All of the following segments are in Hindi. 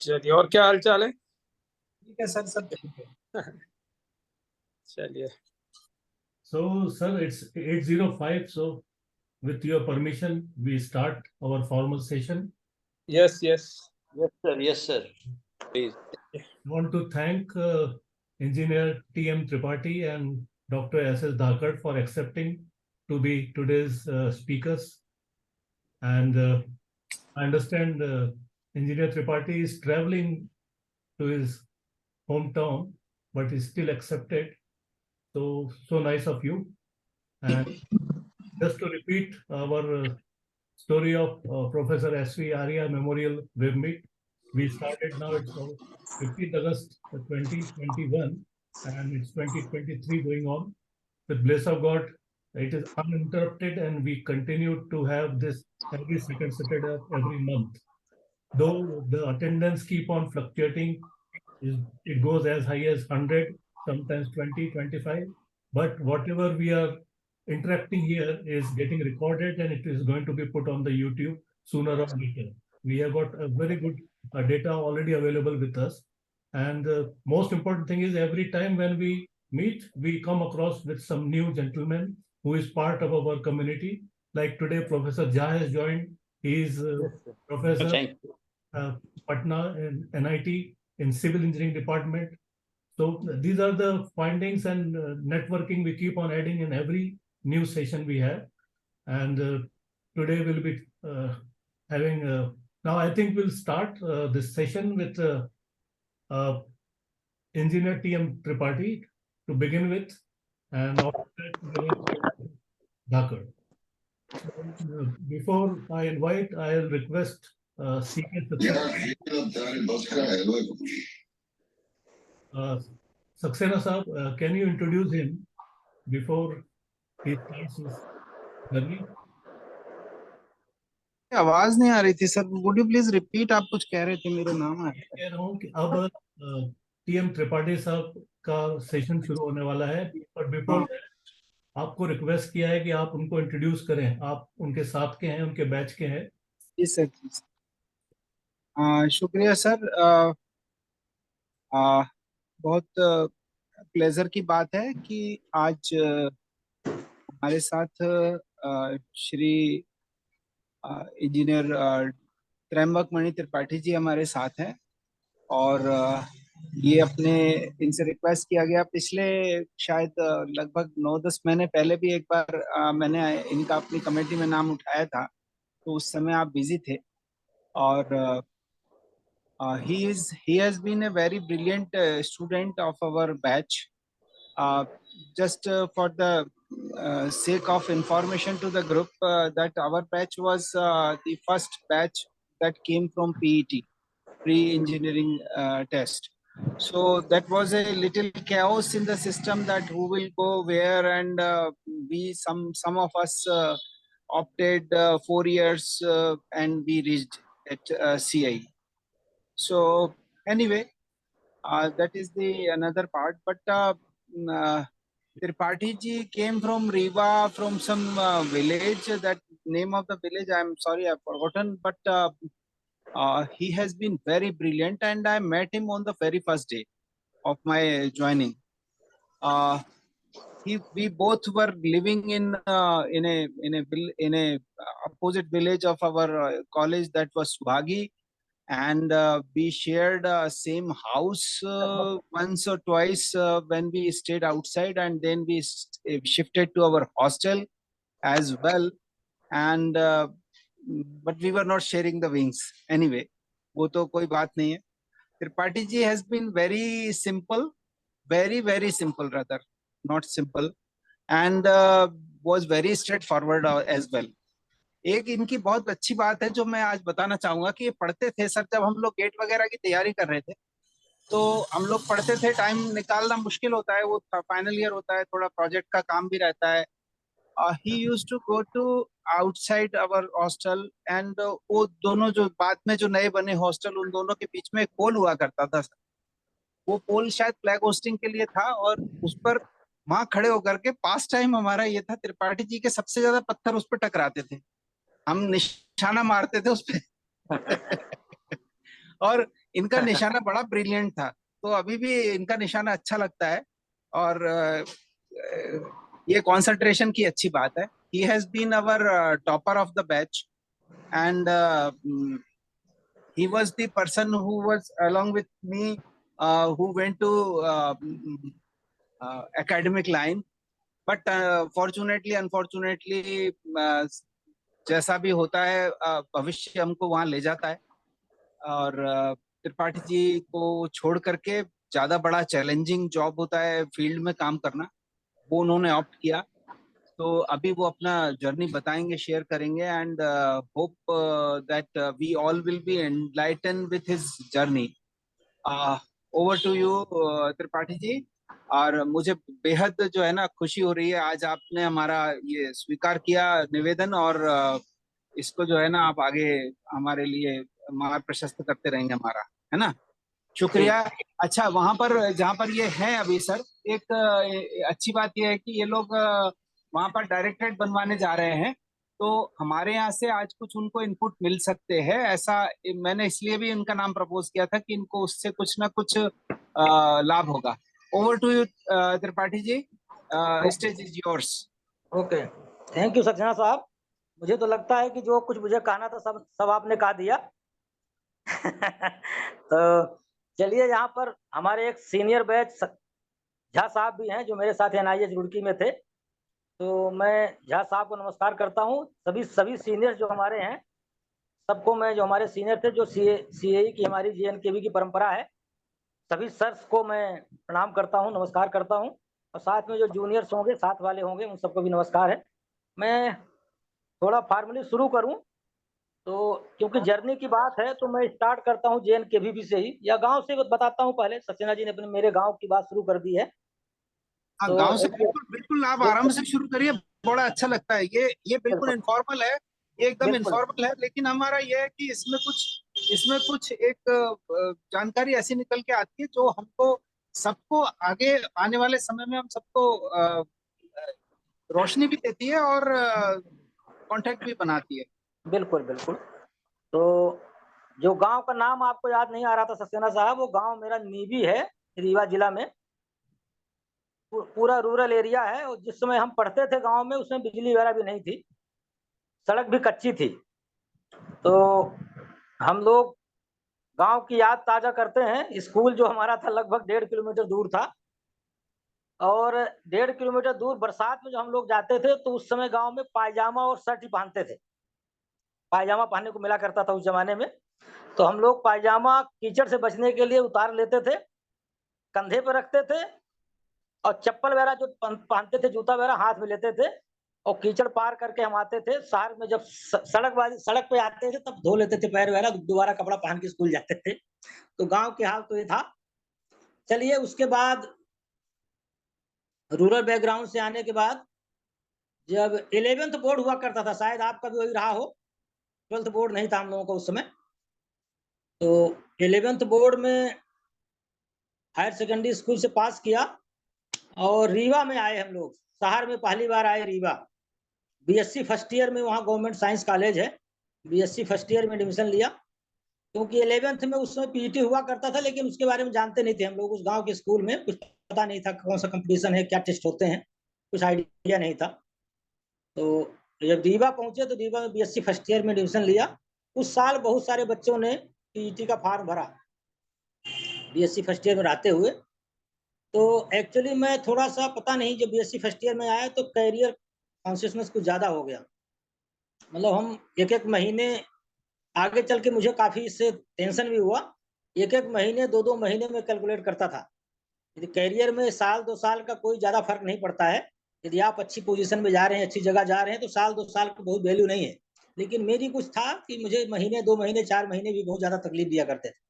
चलिए, और क्या हाल चाल है? ठीक है सर, सब ठीक है। चलिए। So, sir, it's 8:05. So, with your permission, we start our formal session. Yes yes. Yes, sir. Yes, sir. Please. I want to thank Engineer T.M. Tripathi and Dr. S.S. Dhakar for accepting to be today's speakers. And I understand Engineer Tripathi is traveling to his hometown, but is still accepted. So nice of you. And just to repeat our story of Professor S.V. Arya Memorial Web Meet. We started now, it's 15th August 2021, and it's 2023 going on. With bless of God, it is uninterrupted, and we continue to have this every second Saturday of every month. Though the attendance keep on fluctuating, it goes as high as 100, sometimes 20, 25. But whatever we are interacting here is getting recorded and it is going to be put on the YouTube sooner or later. We have got a very good data already available with us. And the most important thing is every time when we meet, we come across with some new gentleman who is part of our community. Like today, Professor Jha has joined. He is Professor Thank you. Patna in NIT in Civil Engineering Department. So these are the findings and networking we keep on adding in every new session we have. And today we'll be having, now I think we'll start this session with Engineer T.M. Tripathi to begin with, and after that, Dhakar. So, before I invite, I'll request C.K. Saxena Saab, can you introduce him before he starts his journey? आवाज नहीं आ रही थी sir, would you please repeat? आप कुछ कह रहे थे, मेरा नाम है। कह रहा हूँ कि अब टीएम त्रिपाठी साहब का सेशन शुरू होने वाला है, और बिफोर आपको रिक्वेस्ट किया है कि आप उनको इंट्रोड्यूस करें। आप उनके साथ के हैं, उनके बैच के हैं। जी सर, जी सर। शुक्रिया सर। बहुत प्लेजर की बात है कि आज हमारे साथ श्री इंजीनियर त्रयंबक मणि त्रिपाठी जी हमारे साथ हैं। और ये अपने इनसे रिक्वेस्ट किया गया पिछले शायद लगभग 9-10 महीने पहले भी एक बार मैंने इनका अपनी कमेटी में नाम उठाया था, तो उस समय आप बिजी थे। और he has been a very brilliant student of our batch. Just for the sake of information to the group, that our batch was the first batch that came from PET, pre-engineering test. So that was a little chaos in the system, that who will go where, and some of us opted 4 years and we reached at CI. So anyway, that is the another part. But Tripathi ji came from Riva, from some village. That name of the village, I'm sorry, I've forgotten. But he has been very brilliant, and I met him on the very first day of my joining. We both were living in a opposite village of our college, that was Subhagi. And we shared same house once or twice when we stayed outside, and then we shifted to our hostel as well. And but we were not sharing the wings anyway. वो तो कोई बात नहीं है। Tripathi ji has been very simple, very simple rather, not simple, and was very straightforward as well. एक इनकी बहुत अच्छी बात है जो मैं आज बताना चाहूंगा कि ये पढ़ते थे सर, जब हम लोग गेट वगैरह की तैयारी कर रहे थे तो हम लोग पढ़ते थे, टाइम निकालना मुश्किल होता है, वो फाइनल ईयर होता है, थोड़ा प्रोजेक्ट का काम भी रहता है। He used to go to outside our hostel, and वो दोनों जो बाद में जो नए बने हॉस्टल, उन दोनों के बीच में एक पोल हुआ करता था सर। वो पोल शायद फ्लैग होस्टिंग के लिए था, और उस पर वहां खड़े होकर के पास टाइम हमारा ये था, त्रिपाठी जी के सबसे ज्यादा पत्थर उस पर टकराते थे। हम निशाना मारते थे उस पे और इनका निशाना बड़ा ब्रिलियंट था, तो अभी भी इनका निशाना अच्छा लगता है। और ये कंसंट्रेशन की अच्छी बात है। He has been our topper of the batch and he was the person who was along with me who went to academic line, but fortunately unfortunately जैसा भी होता है भविष्य हमको वहां ले जाता है। और त्रिपाठी जी को छोड़ करके ज्यादा बड़ा चैलेंजिंग जॉब होता है फील्ड में काम करना, वो उन्होंने ऑप्ट किया। तो अभी वो अपना जर्नी बताएंगे, शेयर करेंगे and hope that we all will be enlighten with his journey. Over to you Tripathi ji. और मुझे बेहद जो है ना खुशी हो रही है, आज आपने हमारा ये स्वीकार किया निवेदन, और इसको जो है ना आप आगे हमारे लिए मार्ग प्रशस्त करते रहेंगे हमारा, है ना। शुक्रिया। अच्छा, वहां पर जहाँ पर ये है अभी सर, एक अच्छी बात ये है कि ये लोग वहां पर डायरेक्टरेट बनवाने जा रहे हैं, तो हमारे यहाँ से आज कुछ उनको इनपुट मिल सकते हैं। ऐसा मैंने इसलिए भी इनका नाम प्रपोज किया था कि इनको उससे कुछ ना कुछ लाभ होगा। Over to you Tripathi ji, stage is yours. Okay, thank you Saxena sahab. मुझे तो लगता है कि जो कुछ मुझे कहना था सब सब आपने कहा दिया। तो चलिए, यहाँ पर हमारे एक सीनियर बैच झा साहब भी हैं जो मेरे साथ NIH रुड़की में थे, तो मैं झा साहब को नमस्कार करता हूँ। सभी सीनियर जो हमारे हैं सबको मैं, जो हमारे सीनियर थे, जो CAE की हमारी JNKV की परंपरा है, सभी सर्स को मैं प्रणाम करता हूँ, नमस्कार करता हूँ। और साथ में जो जूनियर्स होंगे, साथ वाले होंगे, उन सबको भी नमस्कार है। मैं थोड़ा फॉर्मली शुरू करूं तो, क्योंकि जर्नी की बात है, तो मैं स्टार्ट करता हूं JNKVB से ही, या गांव से बताता हूं। पहले सक्सेना जी ने अपने मेरे गांव की बात शुरू कर दी है। हाँ, तो गांव से बिल्कुल बिल्कुल आप आराम से शुरू करिए, बड़ा अच्छा लगता है। ये बिल्कुल इनफॉर्मल है, ये एकदम इनफॉर्मल है, लेकिन हमारा ये है कि इसमें कुछ एक जानकारी ऐसी निकल के आती है जो हमको सबको आगे आने वाले समय में हम सबको रोशनी भी देती है और कांटेक्ट भी बनाती है। बिल्कुल बिल्कुल। तो जो गांव का नाम आपको याद नहीं आ रहा था सक्सेना साहब, वो गांव मेरा नीबी है, रीवा जिला में। पूरा रूरल एरिया है, और जिस समय हम पढ़ते थे गांव में, उसमें बिजली वगैरह भी नहीं थी, सड़क भी कच्ची थी। तो हम लोग गांव की याद ताजा करते हैं। स्कूल जो हमारा था लगभग 1.5 किलोमीटर दूर था, और 1.5 किलोमीटर दूर बरसात में जो हम लोग जाते थे, तो उस समय गांव में पायजामा और शर्ट ही पहनते थे। पायजामा पहनने को मिला करता था उस जमाने में, तो हम लोग पायजामा कीचड़ से बचने के लिए उतार लेते थे, कंधे पर रखते थे, और चप्पल वगैरह जो पहनते थे, जूता वगैरह हाथ में लेते थे, और कीचड़ पार करके हम आते थे। शहर में जब सड़क पे आते थे, तब धो लेते थे पैर वगैरह, दोबारा कपड़ा पहन के स्कूल जाते थे। तो गांव के हाल तो ये था। चलिए, उसके बाद रूरल बैकग्राउंड से आने के बाद, जब 11th बोर्ड हुआ करता था, शायद आपका भी वही रहा हो, 12th बोर्ड नहीं था हम लोगों का उस समय। तो 11th बोर्ड में हायर सेकेंडरी स्कूल से पास किया, और रीवा में आए हम लोग। शहर में पहली बार आए रीवा। BSc फर्स्ट ईयर में, वहाँ गवर्नमेंट साइंस कॉलेज है, BSc फर्स्ट ईयर में एडमिशन लिया। क्योंकि 11th में उस समय PET हुआ करता था, लेकिन उसके बारे में जानते नहीं थे हम लोग। उस गांव के स्कूल में कुछ पता नहीं था कौन सा कंपटीशन है, क्या टेस्ट होते हैं, कुछ आइडिया नहीं था। तो जब रीवा पहुंचे, तो रीवा में BSc फर्स्ट ईयर में एडमिशन लिया। उस साल बहुत सारे बच्चों ने PET का फॉर्म भरा BSc फर्स्ट ईयर में रहते हुए। तो एक्चुअली मैं थोड़ा सा, पता नहीं, जब BSc फर्स्ट ईयर में आया तो कैरियर कॉन्शियसनेस कुछ ज़्यादा हो गया। मतलब हम एक महीने आगे चल के, मुझे काफ़ी इससे टेंशन भी हुआ। एक महीने, 2 महीने में कैलकुलेट करता था। यदि कैरियर में साल 2 साल का कोई ज़्यादा फर्क नहीं पड़ता है। यदि आप अच्छी पोजीशन में जा रहे हैं, अच्छी जगह जा रहे हैं, तो साल 2 साल की बहुत वैल्यू नहीं है। लेकिन मेरी कुछ था कि मुझे महीने, 2 महीने, 4 महीने भी बहुत ज़्यादा तकलीफ दिया करते थे।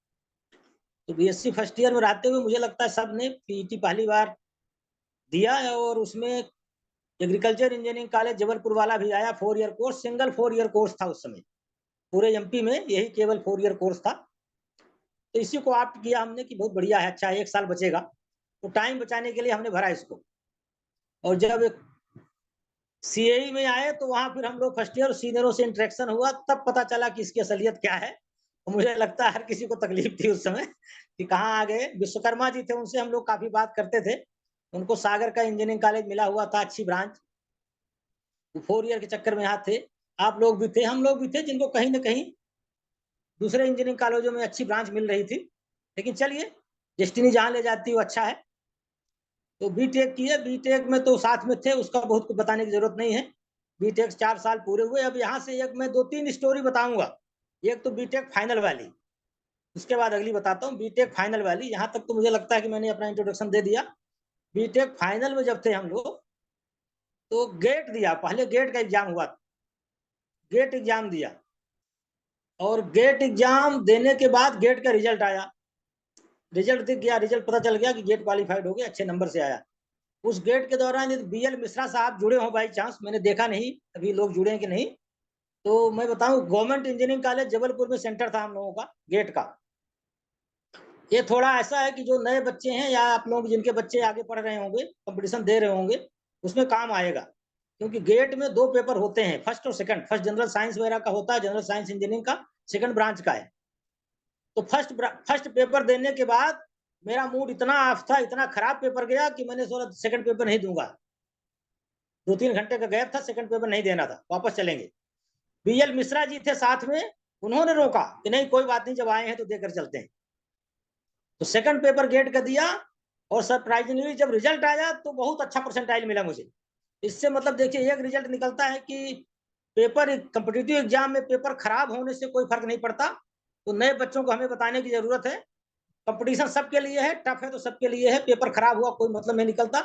तो BSc फर्स्ट ईयर में रहते हुए मुझे लगता है सब ने PET पहली बार दिया है। और उसमें एग्रीकल्चर इंजीनियरिंग कॉलेज जबलपुर वाला भी आया, 4 year course, single 4 year course था उस समय। पूरे MP में यही केवल 4 ईयर कोर्स था। तो इसी को ऑप्ट किया हमने कि बहुत बढ़िया है, अच्छा 1 साल बचेगा, तो टाइम बचाने के लिए हमने भरा इसको। और जब सीएई में आए तो वहां फिर हम लोग फर्स्ट ईयर सीनियरों से इंटरेक्शन हुआ, तब पता चला कि इसकी असलियत क्या है। तो मुझे लगता है हर किसी को तकलीफ थी उस समय कि कहाँ आ गए। विश्वकर्मा जी थे, उनसे हम लोग काफी बात करते थे। उनको सागर का इंजीनियरिंग कॉलेज मिला हुआ था, अच्छी ब्रांच। 4 ईयर के चक्कर में यहाँ थे। आप लोग भी थे, हम लोग भी थे, जिनको कहीं ना कहीं दूसरे इंजीनियरिंग कॉलेजों में अच्छी ब्रांच मिल रही थी। लेकिन चलिए, डेस्टिनी जहाँ ले जाती है वो अच्छा है। तो बीटेक किए, बीटेक में तो साथ में थे, उसका बहुत कुछ बताने की जरूरत नहीं है। बीटेक 4 साल पूरे हुए। अब यहाँ से एक मैं 2-3 स्टोरी बताऊंगा। एक तो बीटेक फाइनल वाली, उसके बाद अगली बताता हूँ। बीटेक फाइनल वाली, यहाँ तक तो मुझे लगता है कि मैंने अपना इंट्रोडक्शन दे दिया। बीटेक फाइनल में जब थे हम लोग, तो गेट दिया, पहले गेट का एग्जाम हुआ, गेट एग्जाम दिया, और गेट एग्जाम देने के बाद गेट का रिजल्ट आया। रिजल्ट दिख गया, रिजल्ट पता चल गया कि गेट क्वालिफाइड हो गया, अच्छे नंबर से आया। उस गेट के दौरान यदि बीएल मिश्रा साहब जुड़े हों बाई चांस, मैंने देखा नहीं अभी लोग जुड़े हैं कि नहीं, तो मैं बताऊं, गवर्नमेंट इंजीनियरिंग कॉलेज जबलपुर में सेंटर था हम लोगों का, गेट का। ये थोड़ा ऐसा है कि जो नए बच्चे हैं या आप लोग जिनके बच्चे आगे पढ़ रहे होंगे, कंपटीशन दे रहे होंगे, उसमें काम आएगा। क्योंकि गेट में 2 पेपर होते हैं, फर्स्ट और सेकंड। फर्स्ट जनरल साइंस वगैरह का होता है, जनरल साइंस इंजीनियरिंग का, सेकंड ब्रांच का है। तो फर्स्ट पेपर देने के बाद मेरा मूड इतना ऑफ था, इतना खराब पेपर गया कि मैंने सोचा सेकंड पेपर नहीं दूंगा। 2-3 घंटे का गैप था, सेकंड पेपर नहीं देना था, वापस चलेंगे। बीएल मिश्रा जी थे साथ में, उन्होंने रोका कि नहीं कोई बात नहीं, जब आए हैं तो देकर चलते हैं। तो सेकंड पेपर गेट का दिया, और सरप्राइजिंगली जब रिजल्ट आया तो बहुत अच्छा परसेंटाइल मिला मुझे। इससे मतलब देखिए, एक रिजल्ट निकलता है कि पेपर, कॉम्पिटिटिव एग्जाम में पेपर खराब होने से कोई फर्क नहीं पड़ता। तो नए बच्चों को हमें बताने की जरूरत है, कंपटीशन सबके लिए है, टफ है तो सबके लिए है। पेपर खराब हुआ कोई मतलब नहीं निकलता।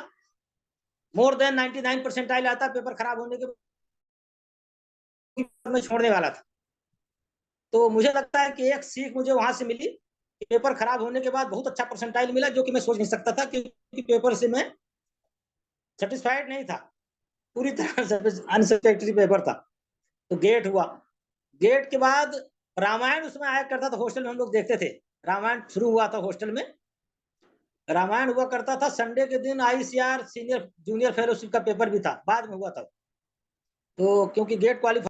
मोर देन 99 परसेंटाइल आता, पेपर खराब होने के बाद मैं छोड़ने वाला था। तो मुझे लगता है कि एक सीख मुझे वहां से मिली कि पेपर खराब होने के बाद बहुत अच्छा परसेंटाइल मिला, जो कि मैं सोच नहीं सकता था, क्योंकि पेपर से मैं सेटिस्फाइड नहीं था, पूरी तरह से अनसेटिस्फैक्टरी पेपर था। तो गेट हुआ। गेट के बाद रामायण उसमें आया करता था, हॉस्टल में हम लोग देखते थे। रामायण शुरू हुआ था हॉस्टल में, रामायण हुआ करता था। संडे के दिन आईसीआर सीनियर जूनियर फेलोशिप का पेपर भी था, बाद में हुआ था। तो क्योंकि गेट क्वालिफाई,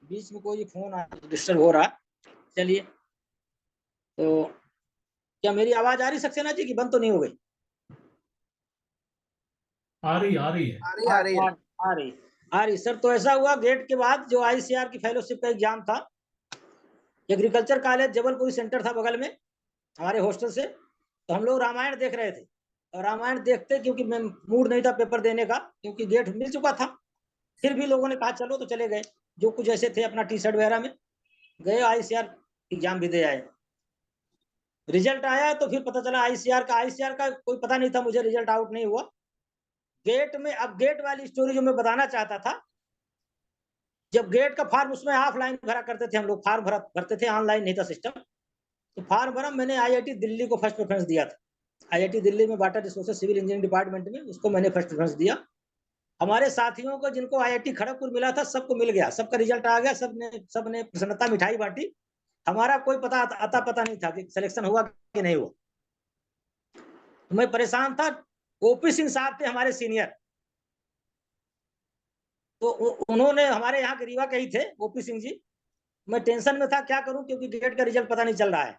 बीच में कोई फोन आ डिस्टर्ब हो रहा। चलिए, तो क्या मेरी आवाज आ रही सक्सेना जी की? बंद तो नहीं हो गई? आ रही है। आ रही है। आ रही सर। तो ऐसा हुआ, गेट के बाद जो आईसीआर की फेलोशिप का एग्जाम था, एग्रीकल्चर कॉलेज जबलपुर सेंटर था बगल में हमारे हॉस्टल से। तो हम लोग रामायण देख रहे थे, और रामायण देखते, क्योंकि मैं मूड नहीं था पेपर देने का, क्योंकि गेट मिल चुका था। फिर भी लोगों ने कहा चलो, तो चले गए। जो कुछ ऐसे थे अपना टी शर्ट वगैरह में गए, आईसीआर एग्जाम भी दे आए। रिजल्ट आया तो फिर पता चला आईसीआर का कोई पता नहीं था मुझे, रिजल्ट आउट नहीं हुआ। गेट में, अब गेट वाली स्टोरी जो मैं बताना चाहता था, जब गेट का फॉर्म, उसमें ऑफलाइन भरा करते थे हम लोग, फॉर्म भरते थे, ऑनलाइन नहीं था सिस्टम। तो फॉर्म भरा, मैंने आईआईटी दिल्ली को फर्स्ट प्रेफरेंस दिया था। आईआईटी दिल्ली में water resources civil engineering department में, उसको मैंने फर्स्ट प्रेफरेंस दिया। हमारे साथियों को जिनको आईआईटी खड़गपुर मिला था, सबको मिल गया, सबका रिजल्ट आ गया, सबने प्रसन्नता मिठाई बांटी। हमारा कोई आता पता नहीं था कि सिलेक्शन हुआ कि नहीं हुआ। तो मैं परेशान था। ओपी सिंह साहब थे हमारे सीनियर, तो उन्होंने, हमारे यहाँ के रीवा के ही थे ओपी सिंह जी। मैं टेंशन में था क्या करूं, क्योंकि गेट का रिजल्ट पता नहीं चल रहा है।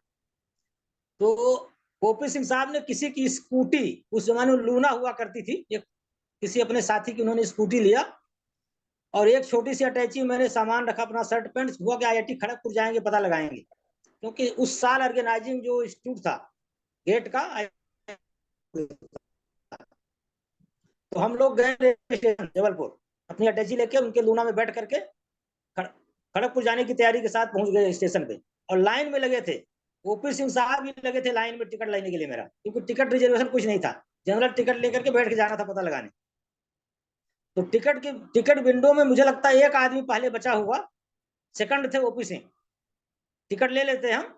तो ओपी सिंह साहब ने किसी की स्कूटी, उस जमाने में लूना हुआ करती थी, एक किसी अपने साथी की उन्होंने स्कूटी लिया, और एक छोटी सी अटैची मैंने सामान रखा, अपना शर्ट पैंट, हुआ कि आईआईटी खड़गपुर जाएंगे, पता लगाएंगे। क्योंकि उस साल ऑर्गेनाइजिंग जो इंस्टीट्यूट था गेट का, तो हम लोग गए स्टेशन जबलपुर, अपनी अटैची लेके उनके लूना में बैठ करके खड़गपुर जाने की तैयारी के साथ पहुंच गए स्टेशन पे, और लाइन में लगे थे। ओपी सिंह साहब भी लगे थे लाइन में टिकट लेने के लिए मेरा, क्योंकि टिकट रिजर्वेशन कुछ नहीं था, जनरल टिकट लेकर के बैठ के जाना था पता लगाने। तो टिकट विंडो में मुझे लगता है एक आदमी पहले बचा हुआ, सेकंड थे ओपी सिंह। टिकट ले लेते हम,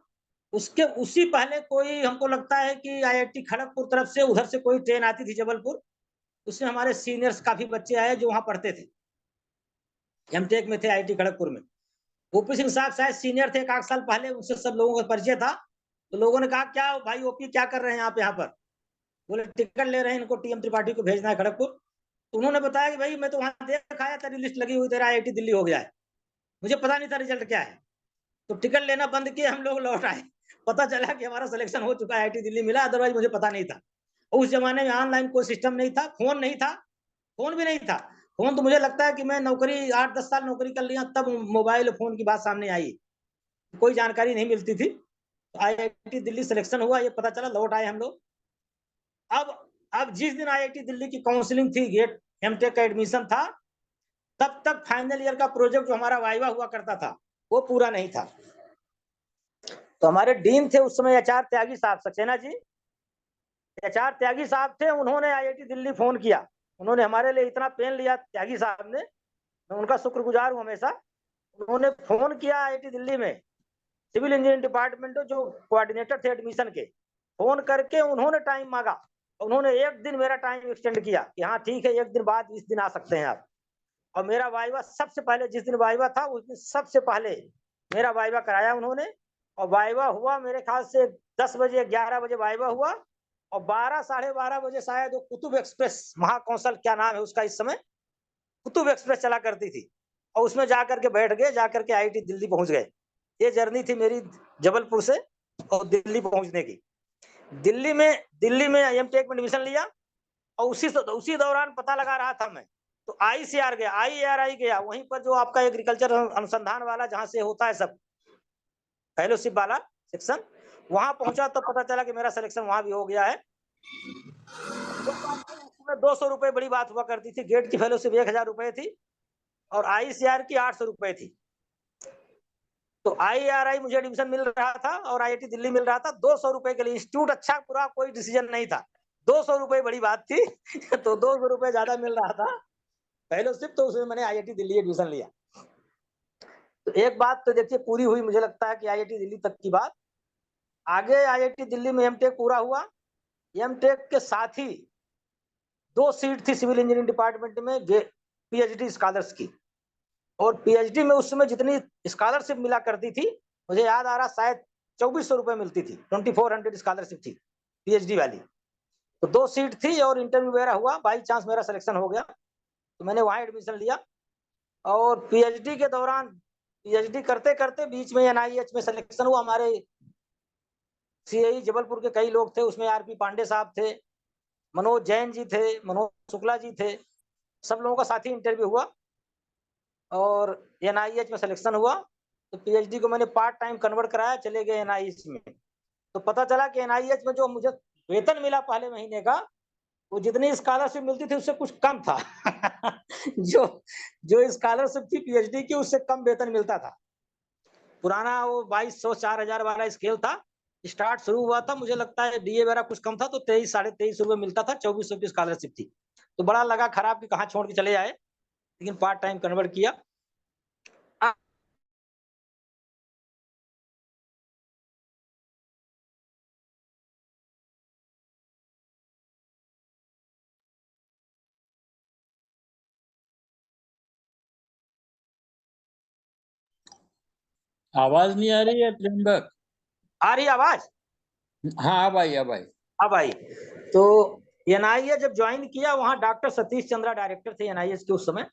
उसके उसी पहले कोई, हमको लगता है कि आईआईटी खड़गपुर तरफ से उधर से कोई ट्रेन आती थी जबलपुर, उसमें हमारे सीनियर्स काफी बच्चे आए जो वहां पढ़ते थे, एमटेक में थे आईआईटी खड़गपुर में। ओपी सिंह साहब शायद सीनियर थे, 1 साल पहले, उनसे सब लोगों का परिचय था। तो लोगों ने कहा क्या भाई ओपी क्या कर रहे हैं आप यहाँ पर? बोले टिकट ले रहे हैं, इनको टीएम त्रिपाठी को भेजना है खड़गपुर। तो उन्होंने बताया कि भाई मैं तो वहां देख आया, तेरी लिस्ट लगी हुई, तेरा आईआईटी दिल्ली हो गया है, मुझे पता नहीं था रिजल्ट क्या है। तो टिकट लेना बंद किए, हम लोग लौट आए, पता चला कि हमारा सिलेक्शन हो चुका है, आईआईटी दिल्ली मिला, अदरवाइज मुझे पता नहीं था। और उस जमाने में ऑनलाइन कोई सिस्टम नहीं था, फोन नहीं था, फोन भी नहीं था। फोन तो मुझे लगता है कि मैं नौकरी 8-10 साल नौकरी कर लिया तब मोबाइल फोन की बात सामने आई, कोई जानकारी नहीं मिलती थी। तो आईआईटी दिल्ली सिलेक्शन हुआ, ये पता चला, लौट आए हम लोग। अब जिस दिन आईआईटी दिल्ली की काउंसलिंग थी, गेट एमटेक का एडमिशन था, तब तक फाइनल ईयर का प्रोजेक्ट जो हमारा वाइवा हुआ करता था वो पूरा नहीं था। तो हमारे डीन थे उस समय एचआर त्यागी साहब, सक्सेना जी, एचआर त्यागी साहब थे, उन्होंने आईआईटी दिल्ली फोन किया, उन्होंने हमारे लिए इतना पेन लिया त्यागी साहब ने, मैं उनका शुक्रगुजार हूं हमेशा। उन्होंने फोन किया आईआईटी दिल्ली में, सिविल इंजीनियरिंग डिपार्टमेंट जो कोऑर्डिनेटर थे एडमिशन के, फोन करके उन्होंने टाइम मांगा, उन्होंने एक दिन मेरा टाइम एक्सटेंड किया कि हाँ ठीक है, एक दिन बाद इस दिन आ सकते हैं आप। और मेरा वाइवा सबसे पहले, जिस दिन वाइवा था उस दिन सबसे पहले मेरा वाइवा कराया उन्होंने। और वाइवा हुआ मेरे ख्याल से 10 बजे 11 बजे वाइवा हुआ, और 12 साढ़े 12 बजे शायद वो कुतुब एक्सप्रेस, महाकौशल क्या नाम है उसका इस समय, कुतुब एक्सप्रेस चला करती थी, और उसमें जाकर के बैठ गए, जाकर के आईआईटी दिल्ली पहुंच गए। ये जर्नी थी मेरी जबलपुर से और दिल्ली पहुंचने की। दिल्ली में एमटेक में एडमिशन लिया, और उसी दौरान पता लगा रहा था मैं, तो आईसीआर गया, आईआरआई गया, वहीं पर जो आपका एग्रीकल्चर अनुसंधान वाला जहां से होता है सब फेलोशिप वाला सेक्शन, वहां पहुंचा तो पता चला कि मेरा सिलेक्शन वहां भी हो गया है। तो 200 रुपए बड़ी बात हुआ करती थी, गेट की फेलोशिप 1000 रुपए थी और आईसीआर की 800 रुपए थी। तो आईआरआई मुझे एडमिशन मिल रहा था और आईआईटी दिल्ली मिल रहा था 200 रुपए के लिए। इंस्टीट्यूट अच्छा पूरा कोई डिसीजन नहीं था, 200 रुपए बड़ी बात थी तो 200 रुपए ज्यादा मिल रहा था फेलोशिप, तो उसमें मैंने आईआईटी दिल्ली एडमिशन लिया। तो एक बात तो देखिए पूरी हुई, मुझे लगता है कि आईआईटी दिल्ली तक की बात। आगे आईआईटी दिल्ली में एमटेक पूरा हुआ, एमटेक के साथ ही 2 सीट थी सिविल इंजीनियरिंग डिपार्टमेंट में पीएचडी स्कॉलर्स की, और पीएचडी में उस समय जितनी स्कॉलरशिप मिला करती थी, मुझे याद आ रहा शायद 2400 रुपए मिलती थी, 2400 स्कॉलरशिप थी पीएचडी वाली। तो 2 सीट थी और इंटरव्यू वगैरह हुआ, बाई चांस मेरा सिलेक्शन हो गया, तो मैंने वहां एडमिशन लिया। और पीएचडी के दौरान, पीएचडी करते करते बीच में एनआईएच में सिलेक्शन हुआ। हमारे सीआई जबलपुर के कई लोग थे, उसमें आरपी पांडे साहब थे, मनोज जैन जी थे, मनोज शुक्ला जी थे, सब लोगों का साथी इंटरव्यू हुआ और एनआईएच में सिलेक्शन हुआ। तो पीएचडी को मैंने पार्ट टाइम कन्वर्ट कराया, चले गए एनआईएच में। तो पता चला कि एनआईएच में जो मुझे वेतन मिला पहले महीने का, वो जितनी स्कॉलरशिप मिलती थी उससे कुछ कम था जो स्कॉलरशिप थी पीएचडी की, उससे कम वेतन मिलता था। पुराना वो 2200 4000 वाला स्केल था, स्टार्ट शुरू हुआ था, मुझे लगता है डीए वगैरह कुछ कम था, तो 23 साढ़े 23 रुपए मिलता था, 2400 की स्कॉलरशिप थी। तो बड़ा लगा खराब कि कहाँ छोड़ के चले आए, लेकिन पार्ट टाइम कन्वर्ट किया। आवाज नहीं आ रही है त्रियंबक? आ रही आवाज? हाँ अब आई अब आई। अब आई। तो एनआईए जब ज्वाइन किया, वहां डॉक्टर सतीश चंद्रा डायरेक्टर थे एनआईएस के उस समय,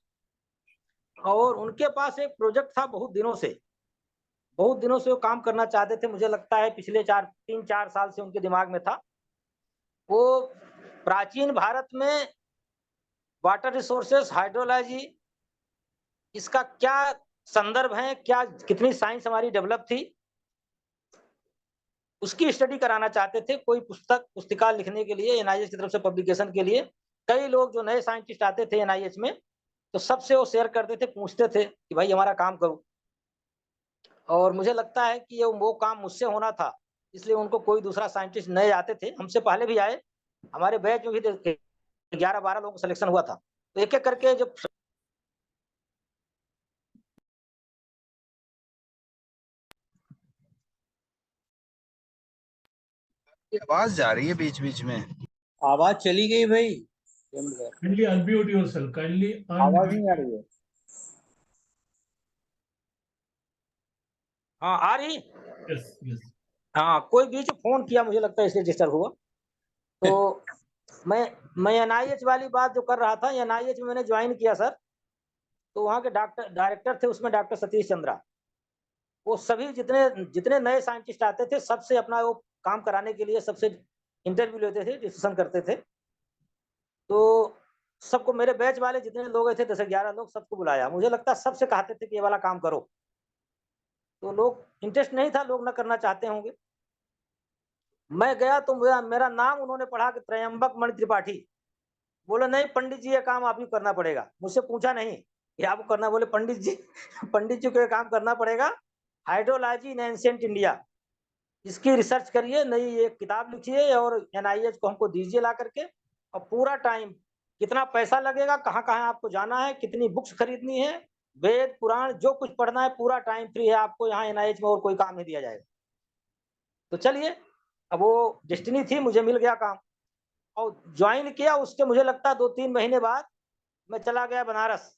और उनके पास एक प्रोजेक्ट था, बहुत दिनों से वो काम करना चाहते थे, मुझे लगता है पिछले 3-4 साल से उनके दिमाग में था। वो प्राचीन भारत में वाटर रिसोर्सेस, हाइड्रोलॉजी, इसका क्या संदर्भ है, क्या कितनी साइंस हमारी डेवलप थी, उसकी स्टडी कराना चाहते थे। कोई पुस्तिका लिखने के लिए एनआईएच की तरफ से पब्लिकेशन के लिए कई लोग जो नए साइंटिस्ट आते थे एनआईएच में, तो सबसे वो शेयर करते थे, पूछते थे कि भाई हमारा काम करो। और मुझे लगता है कि ये वो काम मुझसे होना था, इसलिए उनको कोई दूसरा साइंटिस्ट नए आते थे, हमसे पहले भी आए, हमारे बैच में भी 11-12 लोगों का सिलेक्शन हुआ था। तो एक एक करके जब आवाज जा रही है बीच बीच में। आवाज चली गई भाई। Kindly unmute yourself. Kindly आवाज unmute. नहीं आ रही है। हाँ आ रही। Yes, yes. हाँ, कोई बीच में फोन किया, मुझे लगता है इसलिए डिस्टर्ब हुआ। तो मैं एनआईएच वाली बात जो कर रहा था, एनआईएच में मैंने ज्वाइन किया सर, तो वहाँ के डायरेक्टर थे उसमें डॉक्टर सतीश चंद्रा। वो सभी जितने जितने नए साइंटिस्ट आते थे सबसे अपना वो काम कराने के लिए सबसे इंटरव्यू लेते थे, डिस्कशन करते थे। तो सबको, मेरे बैच वाले जितने लोग थे 10-11 लोग, सबको बुलाया। मुझे लगता है सबसे कहते थे कि ये वाला काम करो, तो लोग इंटरेस्ट नहीं था, लोग ना करना चाहते होंगे। मैं गया तो मेरा नाम उन्होंने पढ़ा कि त्रयंबक मणि त्रिपाठी। बोले नहीं पंडित जी ये काम आप ही करना पड़ेगा। मुझसे पूछा नहीं कि आपको करना, बोले पंडित जी पंडित जी को ये काम करना पड़ेगा, हाइड्रोलॉजी इन एंशिएंट इंडिया, इसकी रिसर्च करिए, नई एक किताब लिखिए और एनआईएच को हमको दीजिए ला करके, और पूरा टाइम, कितना पैसा लगेगा, कहाँ कहाँ आपको जाना है, कितनी बुक्स खरीदनी है, वेद पुराण जो कुछ पढ़ना है, पूरा टाइम फ्री है आपको यहाँ एनआईएच में, और कोई काम नहीं दिया जाएगा। तो चलिए, अब वो डेस्टिनी थी, मुझे मिल गया काम और ज्वाइन किया। उसके मुझे लगता है 2-3 महीने बाद मैं चला गया बनारस,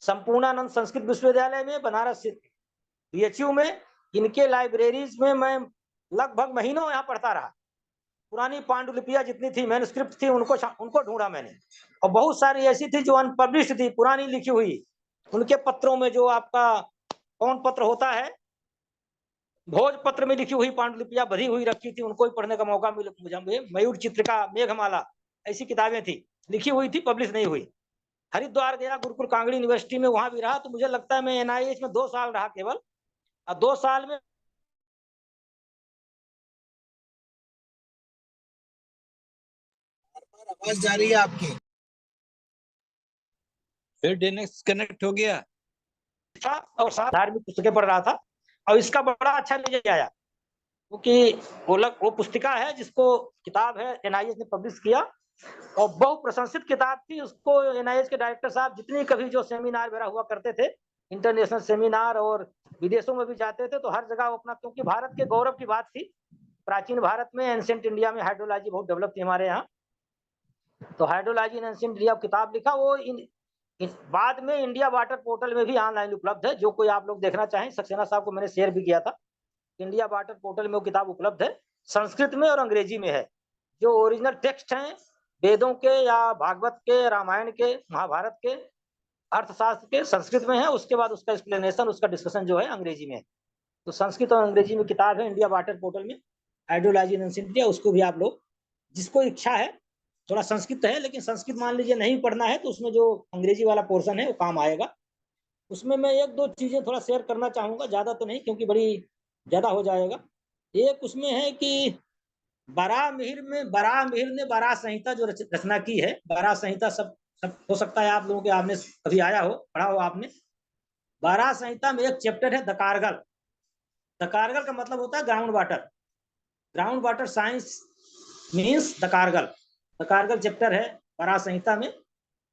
संपूर्णानंद संस्कृत विश्वविद्यालय में, बनारस बीएचयू में। इनके लाइब्रेरीज में मैं लगभग महीनों यहाँ पढ़ता रहा। पुरानी पांडुलिपियां जितनी थी, मैन्युस्क्रिप्ट थी, उनको ढूंढा मैंने, और बहुत सारी ऐसी थी जो अनपब्लिश्ड थी, पुरानी लिखी हुई। उनके पत्रों में जो आपका कौन पत्र होता है, भोजपत्र में लिखी हुई पांडुलिपियां भरी हुई रखी थी, उनको भी पढ़ने का मौका मिला मुझे। मयूर चित्रिका, मेघमाला, ऐसी किताबें थी, लिखी हुई थी, पब्लिश नहीं हुई। हरिद्वार गया, गुरुकुल कांगड़ी यूनिवर्सिटी में, वहां भी रहा। तो मुझे लगता है मैं एनआईएच में 2 साल रहा केवल, और 2 साल में आवाज जा रही है आपकी। फिर डिस्कनेक्ट हो गया। था और साथ धार्मिक पुस्तकें पढ़ रहा था, और इसका बड़ा अच्छा रिजल्ट आया, क्योंकि वो पुस्तिका है जिसको किताब है एनआईएच ने पब्लिश किया, और बहुत प्रशंसित किताब थी। उसको एनआईएच के डायरेक्टर साहब जितनी कभी जो सेमिनार वगैरह हुआ करते थे, इंटरनेशनल सेमिनार, और विदेशों में भी जाते थे, तो हर जगह अपना, क्योंकि भारत के गौरव की बात थी, प्राचीन भारत में, एंशिएंट इंडिया में हाइड्रोलॉजी बहुत डेवलप थी हमारे यहाँ। तो हाइड्रोलॉजी इन एंशिएंट इंडिया किताब लिखा। वो बाद में इंडिया वाटर पोर्टल में भी ऑनलाइन उपलब्ध है, जो कोई आप लोग देखना चाहें। सक्सेना साहब को मैंने शेयर भी किया था, इंडिया वाटर पोर्टल में वो किताब उपलब्ध है, संस्कृत में और अंग्रेजी में है। जो ओरिजिनल टेक्स्ट हैं वेदों के या भागवत के, रामायण के, महाभारत के, अर्थशास्त्र के, संस्कृत में है। उसके बाद उसका एक्सप्लेनेशन, उसका डिस्कशन जो है अंग्रेजी में है। तो संस्कृत और अंग्रेजी में किताब है इंडिया वाटर पोर्टल में, हाइड्रोलॉजी इन एंशिएंट इंडिया। उसको भी आप लोग, जिसको इच्छा है, थोड़ा संस्कृत है लेकिन संस्कृत मान लीजिए नहीं पढ़ना है, तो उसमें जो अंग्रेजी वाला पोर्शन है वो काम आएगा। उसमें मैं 1-2 चीजें थोड़ा शेयर करना चाहूंगा, ज्यादा तो नहीं, क्योंकि बड़ी ज्यादा हो जाएगा। एक उसमें है कि बराहमिहिर ने बारह संहिता जो रचना की है, बारह संहिता सब हो सकता है आप लोगों के, आपने कभी आया हो, पढ़ा हो आपने। बारह संहिता में एक चैप्टर है दकारगल। दकारगल का मतलब होता है ground water. Ground water science means दकारगल। दकारगल चैप्टर है बारह संहिता में।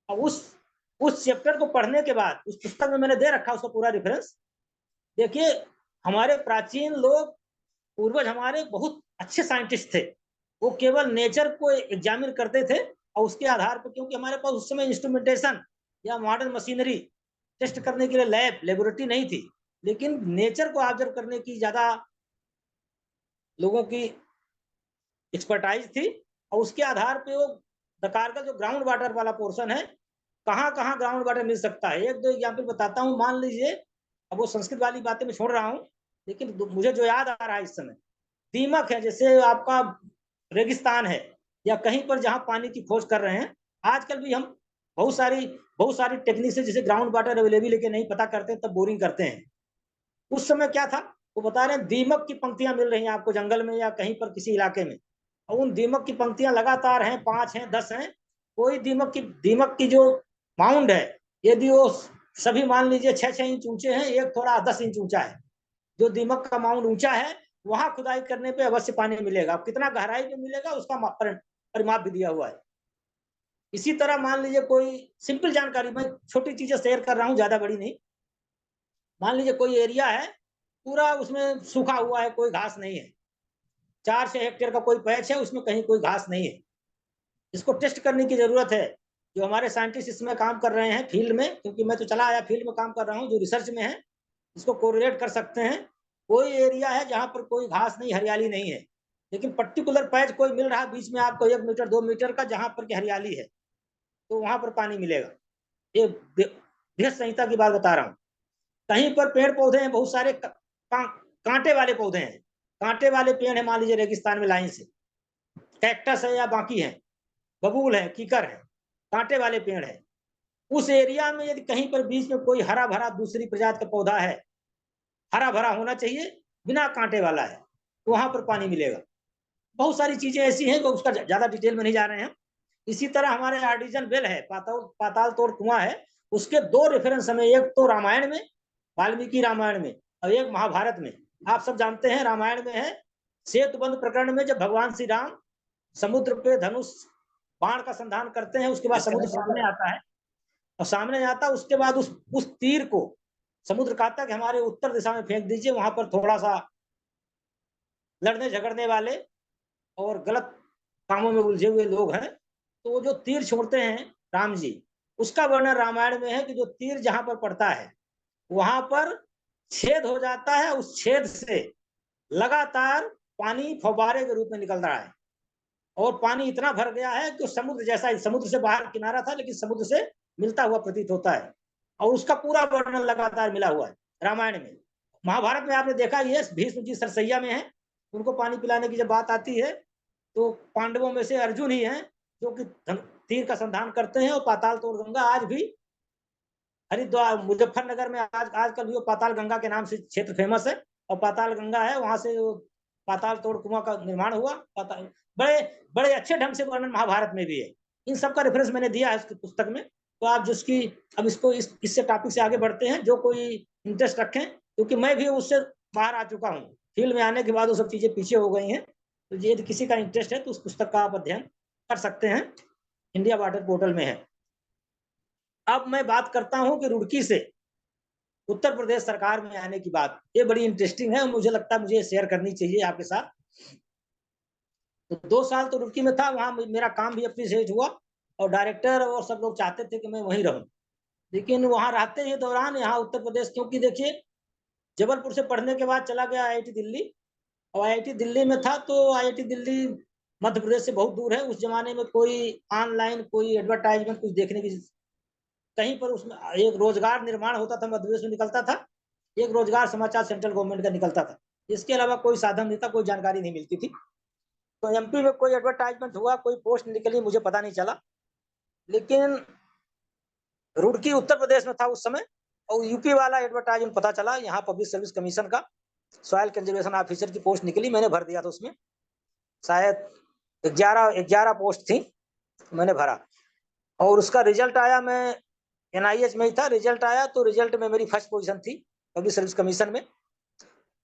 और उस चैप्टर को पढ़ने के बाद, उस पुस्तक में मैंने दे रखा उसका पूरा रेफरेंस। देखिए, हमारे प्राचीन लोग, पूर्वज हमारे बहुत अच्छे साइंटिस्ट थे। वो केवल नेचर को एग्जामिन करते थे, और उसके आधार पर, क्योंकि हमारे पास उस समय इंस्ट्रूमेंटेशन या मॉडर्न मशीनरी टेस्ट करने के लिए लेबोरेटरी नहीं थी, लेकिन नेचर को ऑब्जर्व करने की ज्यादा लोगों की एक्सपर्टाइज थी। और उसके आधार पे वो दकारगल जो ग्राउंड वाटर वाला पोर्शन है, कहाँ कहाँ ग्राउंड वाटर मिल सकता है, 1-2 एग्जाम्पल बताता हूँ। मान लीजिए, अब वो संस्कृत वाली बातें मैं छोड़ रहा हूँ, लेकिन मुझे जो याद आ रहा है इस समय, दीमक है, जैसे आपका रेगिस्तान है, या कहीं पर जहां पानी की खोज कर रहे हैं। आजकल भी हम बहुत सारी टेक्निक से, जैसे ग्राउंड वाटर अवेलेबल लेके नहीं पता करते, तब बोरिंग करते हैं। उस समय क्या था, वो बता रहे हैं दीमक की पंक्तियां मिल रही हैं आपको जंगल में या कहीं पर किसी इलाके में, और उन दीमक की पंक्तियां लगातार हैं, 5 हैं, 10 हैं। कोई दीमक की जो माउंड है, यदि वो सभी मान लीजिए 6-6 इंच ऊंचे हैं, एक थोड़ा 10 इंच ऊंचा है, जो दीमक का माउंड ऊंचा है, वहां खुदाई करने पे अवश्य पानी मिलेगा। कितना गहराई में मिलेगा उसका परिमाप भी दिया हुआ है। इसी तरह मान लीजिए, कोई सिंपल जानकारी, मैं छोटी चीजें शेयर कर रहा हूँ, ज्यादा बड़ी नहीं। मान लीजिए कोई एरिया है, पूरा उसमें सूखा हुआ है, कोई घास नहीं है, 4-6 हेक्टेयर का कोई पैच है, उसमें कहीं कोई घास नहीं है। इसको टेस्ट करने की जरूरत है। जो हमारे साइंटिस्ट इसमें काम कर रहे हैं फील्ड में, क्योंकि मैं तो चला आया फील्ड में काम कर रहा हूँ, जो रिसर्च में है, इसको कोरिलेट कर सकते हैं। कोई एरिया है जहां पर कोई घास नहीं, हरियाली नहीं है, लेकिन पर्टिकुलर पैच कोई मिल रहा है बीच में आपको 1 मीटर 2 मीटर का, जहां पर की हरियाली है, तो वहां पर पानी मिलेगा। ये बृहद संहिता की बात बता रहा हूँ। कहीं पर पेड़ पौधे हैं बहुत सारे, कांटे वाले पौधे हैं, कांटे वाले पेड़ है, मान लीजिए रेगिस्तान में लाइन से, कैक्टस है या बाकी है, बबूल है, कीकर है, कांटे वाले पेड़ है, उस एरिया में यदि कहीं पर बीच में कोई हरा भरा दूसरी प्रजाति का पौधा है, हरा भरा होना चाहिए, बिना कांटे वाला है, तो वहां पर पानी मिलेगा। बहुत सारी चीजें ऐसी हैं कि उसका ज्यादा डिटेल में नहीं जा रहे हैं। इसी तरह हमारे आर्टिजन वेल है, पाताल तोड़ कुआं है, उसके 2 रेफरेंस हमें, एक तो रामायण में, वाल्मीकि रामायण में, और एक महाभारत में। आप सब जानते हैं रामायण में है सेतुबंध प्रकरण में, जब भगवान श्री राम समुद्र पे धनुष बाण का संधान करते हैं, उसके बाद समुद्र सामने आता है, और सामने आता, उसके बाद उस तीर को समुद्र कहता है कि हमारे उत्तर दिशा में फेंक दीजिए, वहां पर थोड़ा सा लड़ने झगड़ने वाले और गलत कामों में उलझे हुए लोग हैं, तो वो जो तीर छोड़ते हैं राम जी, उसका वर्णन रामायण में है कि जो तीर जहां पर पड़ता है वहां पर छेद हो जाता है, उस छेद से लगातार पानी फव्वारे के रूप में निकल रहा है, और पानी इतना भर गया है कि समुद्र जैसा, समुद्र से बाहर किनारा था लेकिन समुद्र से मिलता हुआ प्रतीत होता है, और उसका पूरा वर्णन लगातार मिला हुआ है रामायण में। महाभारत में आपने देखा ही है, भीष्म जी सरसैया में है, उनको पानी पिलाने की जब बात आती है तो पांडवों में से अर्जुन ही है जो कि तीर का संधान करते हैं, और पाताल तोड़ गंगा आज भी हरिद्वार मुजफ्फरनगर में आजकल भी वो पाताल गंगा के नाम से क्षेत्र फेमस है, और पाताल गंगा है, वहां से पाताल तोड़ कुआं का निर्माण हुआ। बड़े बड़े अच्छे ढंग से वर्णन महाभारत में भी है। इन सब का रेफरेंस मैंने दिया है उसकी पुस्तक में, तो आप जिसकी, अब इसको इससे टॉपिक से आगे बढ़ते हैं, जो कोई इंटरेस्ट रखें, क्योंकि मैं भी उससे बाहर आ चुका हूँ, फील्ड में आने के बाद वो सब चीजें पीछे हो गई हैं, तो यदि किसी का इंटरेस्ट है तो उस पुस्तक का आप अध्ययन कर सकते हैं, इंडिया वाटर पोर्टल में है। अब मैं बात करता हूं कि रुड़की से उत्तर प्रदेश सरकार में आने की बात, ये बड़ी इंटरेस्टिंग है, मुझे लगता है मुझे शेयर करनी चाहिए आपके साथ। तो 2 साल तो रुड़की में था, वहां मेरा काम भी अप्रिशिएट हुआ, और डायरेक्टर और सब लोग चाहते थे कि मैं वहीं रहूं, लेकिन वहां रहते ही दौरान यहाँ उत्तर प्रदेश, क्योंकि देखिए जबलपुर से पढ़ने के बाद चला गया IIT दिल्ली, और IIT दिल्ली में था तो IIT दिल्ली मध्य प्रदेश से बहुत दूर है। उस जमाने में कोई ऑनलाइन कोई एडवर्टाइजमेंट कुछ देखने की, कहीं पर उसमें एक रोजगार निर्माण होता था, मध्य प्रदेश में निकलता था, एक रोजगार समाचार सेंट्रल गवर्नमेंट का निकलता था, इसके अलावा कोई साधन नहीं था, कोई जानकारी नहीं मिलती थी। तो MP में कोई एडवर्टाइजमेंट हुआ, कोई पोस्ट निकली, मुझे पता नहीं चला, लेकिन रुड़की उत्तर प्रदेश में था उस समय, और UP वाला एडवर्टाइजमेंट पता चला, यहाँ पब्लिक सर्विस कमीशन का सॉइल कंजर्वेशन ऑफिसर की पोस्ट निकली, मैंने भर दिया था उसमें, शायद 11 पोस्ट थी, मैंने भरा, और उसका रिजल्ट आया, मैं NIH में ही था, रिजल्ट आया तो रिजल्ट में मेरी फर्स्ट पोजीशन थी पब्लिक सर्विस कमीशन में,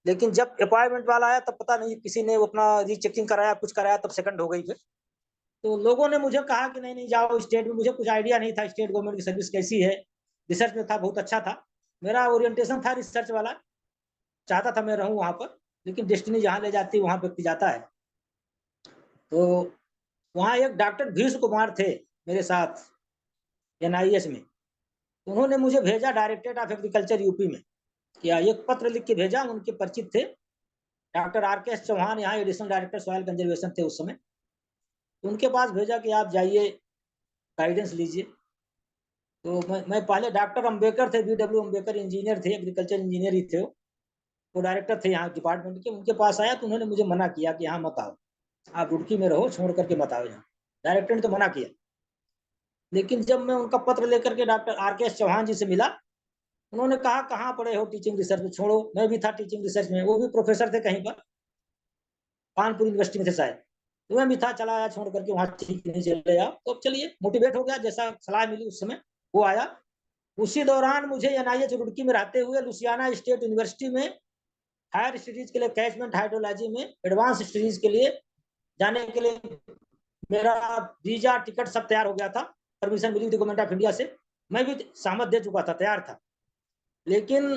लेकिन जब अपॉइंटमेंट वाला आया तब पता नहीं किसी ने अपना रीचेकिंग कराया, कुछ कराया, तब सेकंड हो गई। फिर तो लोगों ने मुझे कहा कि नहीं जाओ स्टेट में, मुझे कुछ आइडिया नहीं था स्टेट गवर्नमेंट की सर्विस कैसी है, रिसर्च में था, बहुत अच्छा था, मेरा ओरिएंटेशन था रिसर्च वाला, चाहता था मैं रहूं वहां पर, लेकिन डेस्टिनी जहाँ ले जाती है वहां व्यक्ति जाता है। तो वहाँ एक डॉक्टर भीष्म कुमार थे मेरे साथ NIH में, उन्होंने मुझे भेजा डायरेक्टरेट ऑफ एग्रीकल्चर UP में, या एक पत्र लिख के भेजा, उनके परिचित थे डॉक्टर RKS चौहान, यहाँ एडिशनल डायरेक्टर सॉइल कंजर्वेशन थे उस समय, उनके पास भेजा कि आप जाइए गाइडेंस लीजिए। तो मैं पहले डॉक्टर अम्बेकर थे, BW अम्बेकर इंजीनियर थे, एग्रीकल्चर इंजीनियर ही थे, वो डायरेक्टर थे यहाँ डिपार्टमेंट के, उनके पास आया तो उन्होंने मुझे मना किया कि यहाँ मत आओ, आप रुड़की में रहो, छोड़ करके मत आओ यहाँ, डायरेक्टर ने तो मना किया। लेकिन जब मैं उनका पत्र लेकर के डॉक्टर RKS चौहान जी से मिला, उन्होंने कहा कहाँ पढ़े हो टीचिंग रिसर्च में, छोड़ो, मैं भी था टीचिंग रिसर्च में, वो भी प्रोफेसर थे कहीं पर, कानपुर यूनिवर्सिटी में थे शायद, तो मैं भी था, चला आया छोड़ करके, वहाँ ठीक नहीं चले आप, तो चलिए मोटिवेट हो गया, जैसा सलाह मिली उस समय वो आया। उसी दौरान मुझे NIH रुड़की में रहते हुए लुसियाना स्टेट यूनिवर्सिटी में हायर स्टडीज के लिए, कैचमेंट हाइड्रोलॉजी में एडवांस स्टडीज के लिए जाने के लिए मेरा वीजा टिकट सब तैयार हो गया था, परमिशन मिली थी गवर्नमेंट ऑफ इंडिया से, मैं भी सहमत दे चुका था, तैयार था। लेकिन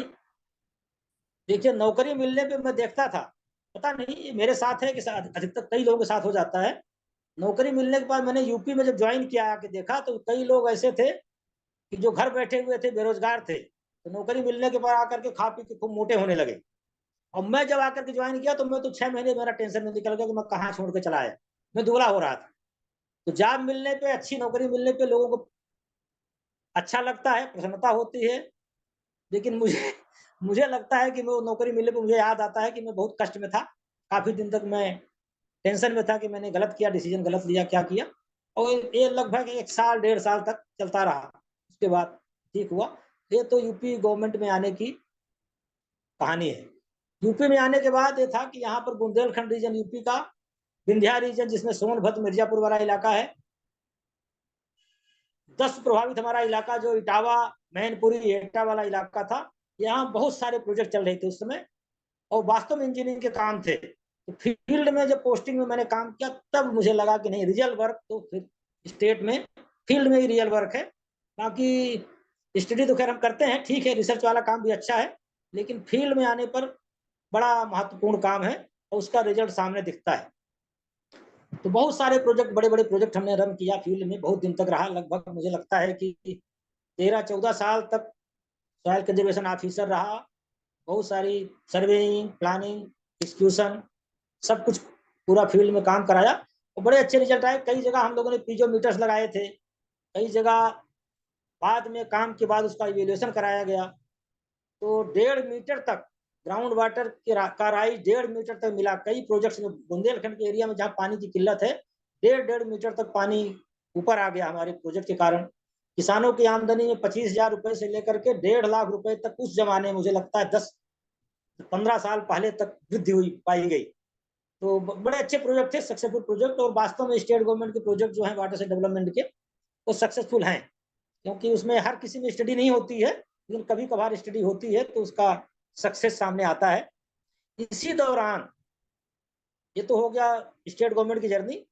देखिए नौकरी मिलने पे मैं देखता था, पता नहीं मेरे साथ है कि अधिकतर कई लोगों के साथ हो जाता है, नौकरी मिलने के बाद मैंने UP में जब ज्वाइन किया आके देखा तो कई लोग ऐसे थे कि जो घर बैठे हुए थे, बेरोजगार थे, तो नौकरी मिलने के बाद आकर के खा पी के खूब मोटे होने लगे, और मैं जब आकर के ज्वाइन किया तो मैं तो 6 महीने मेरा टेंशन में निकल गया कि मैं कहाँ छोड़ के चला आया, मैं दुबला हो रहा था। तो जॉब मिलने पे, अच्छी नौकरी मिलने पे लोगों को अच्छा लगता है, प्रसन्नता होती है, लेकिन मुझे मुझे लगता है कि वो नौकरी मिलने पे मुझे याद आता है कि मैं बहुत कष्ट में था। काफ़ी दिन तक मैं टेंशन में था कि मैंने गलत किया, डिसीजन गलत लिया, क्या किया। और ये लगभग 1 साल, 1.5 साल तक चलता रहा। उसके बाद ठीक हुआ। ये तो यूपी गवर्नमेंट में आने की कहानी है। यूपी में आने के बाद ये था कि यहाँ पर बुंदेलखंड रीजन यूपी का, विंध्या रीजन जिसमें सोनभद्र, मिर्जापुर वाला इलाका है, 10 प्रभावित हमारा इलाका जो इटावा, मैनपुरी, एटा वाला इलाका था। यहाँ बहुत सारे प्रोजेक्ट चल रहे थे उस समय और वास्तव में इंजीनियरिंग के काम थे। तो फील्ड में जब पोस्टिंग में मैंने काम किया तब मुझे लगा कि नहीं, रियल वर्क तो फिर स्टेट में, फील्ड में ही रियल वर्क है। बाकी स्टडी तो खैर हम करते हैं, ठीक है, रिसर्च वाला काम भी अच्छा है, लेकिन फील्ड में आने पर बड़ा महत्वपूर्ण काम है और उसका रिजल्ट सामने दिखता है। तो बहुत सारे प्रोजेक्ट, बड़े बड़े प्रोजेक्ट हमने रन किया फील्ड में, बहुत दिन तक रहा, लगभग मुझे लगता है कि 13-14 साल तक सॉइल कंजर्वेशन ऑफिसर रहा। बहुत सारी सर्वेइंग, प्लानिंग, एग्जीक्यूशन, सब कुछ पूरा फील्ड में काम कराया और बड़े अच्छे रिजल्ट आए। कई जगह हम लोगों ने पीजोमीटर्स लगाए थे, कई जगह बाद में काम के बाद उसका इवेल्युएशन कराया गया। तो 1.5 मीटर तक ग्राउंड वाटर का राइज 1.5 मीटर तक मिला। कई प्रोजेक्ट्स में बुंदेलखंड के एरिया में जहाँ पानी की किल्लत है, 1.5 मीटर तक पानी ऊपर आ गया हमारे प्रोजेक्ट के कारण। किसानों की आमदनी में 25,000 रुपए से लेकर के 1.5 लाख रुपए तक उस जमाने, मुझे लगता है 10-15 साल पहले तक वृद्धि हुई पाई गई। तो बड़े अच्छे प्रोजेक्ट थे, सक्सेसफुल प्रोजेक्ट। और वास्तव में स्टेट गवर्नमेंट के प्रोजेक्ट जो है वाटर से डेवलपमेंट के, वो सक्सेसफुल हैं, क्योंकि उसमें हर किसी में स्टडी नहीं होती है, लेकिन कभी कभार स्टडी होती है तो उसका सक्सेस सामने आता है। इसी दौरान, ये तो हो गया स्टेट गवर्नमेंट की जर्नी,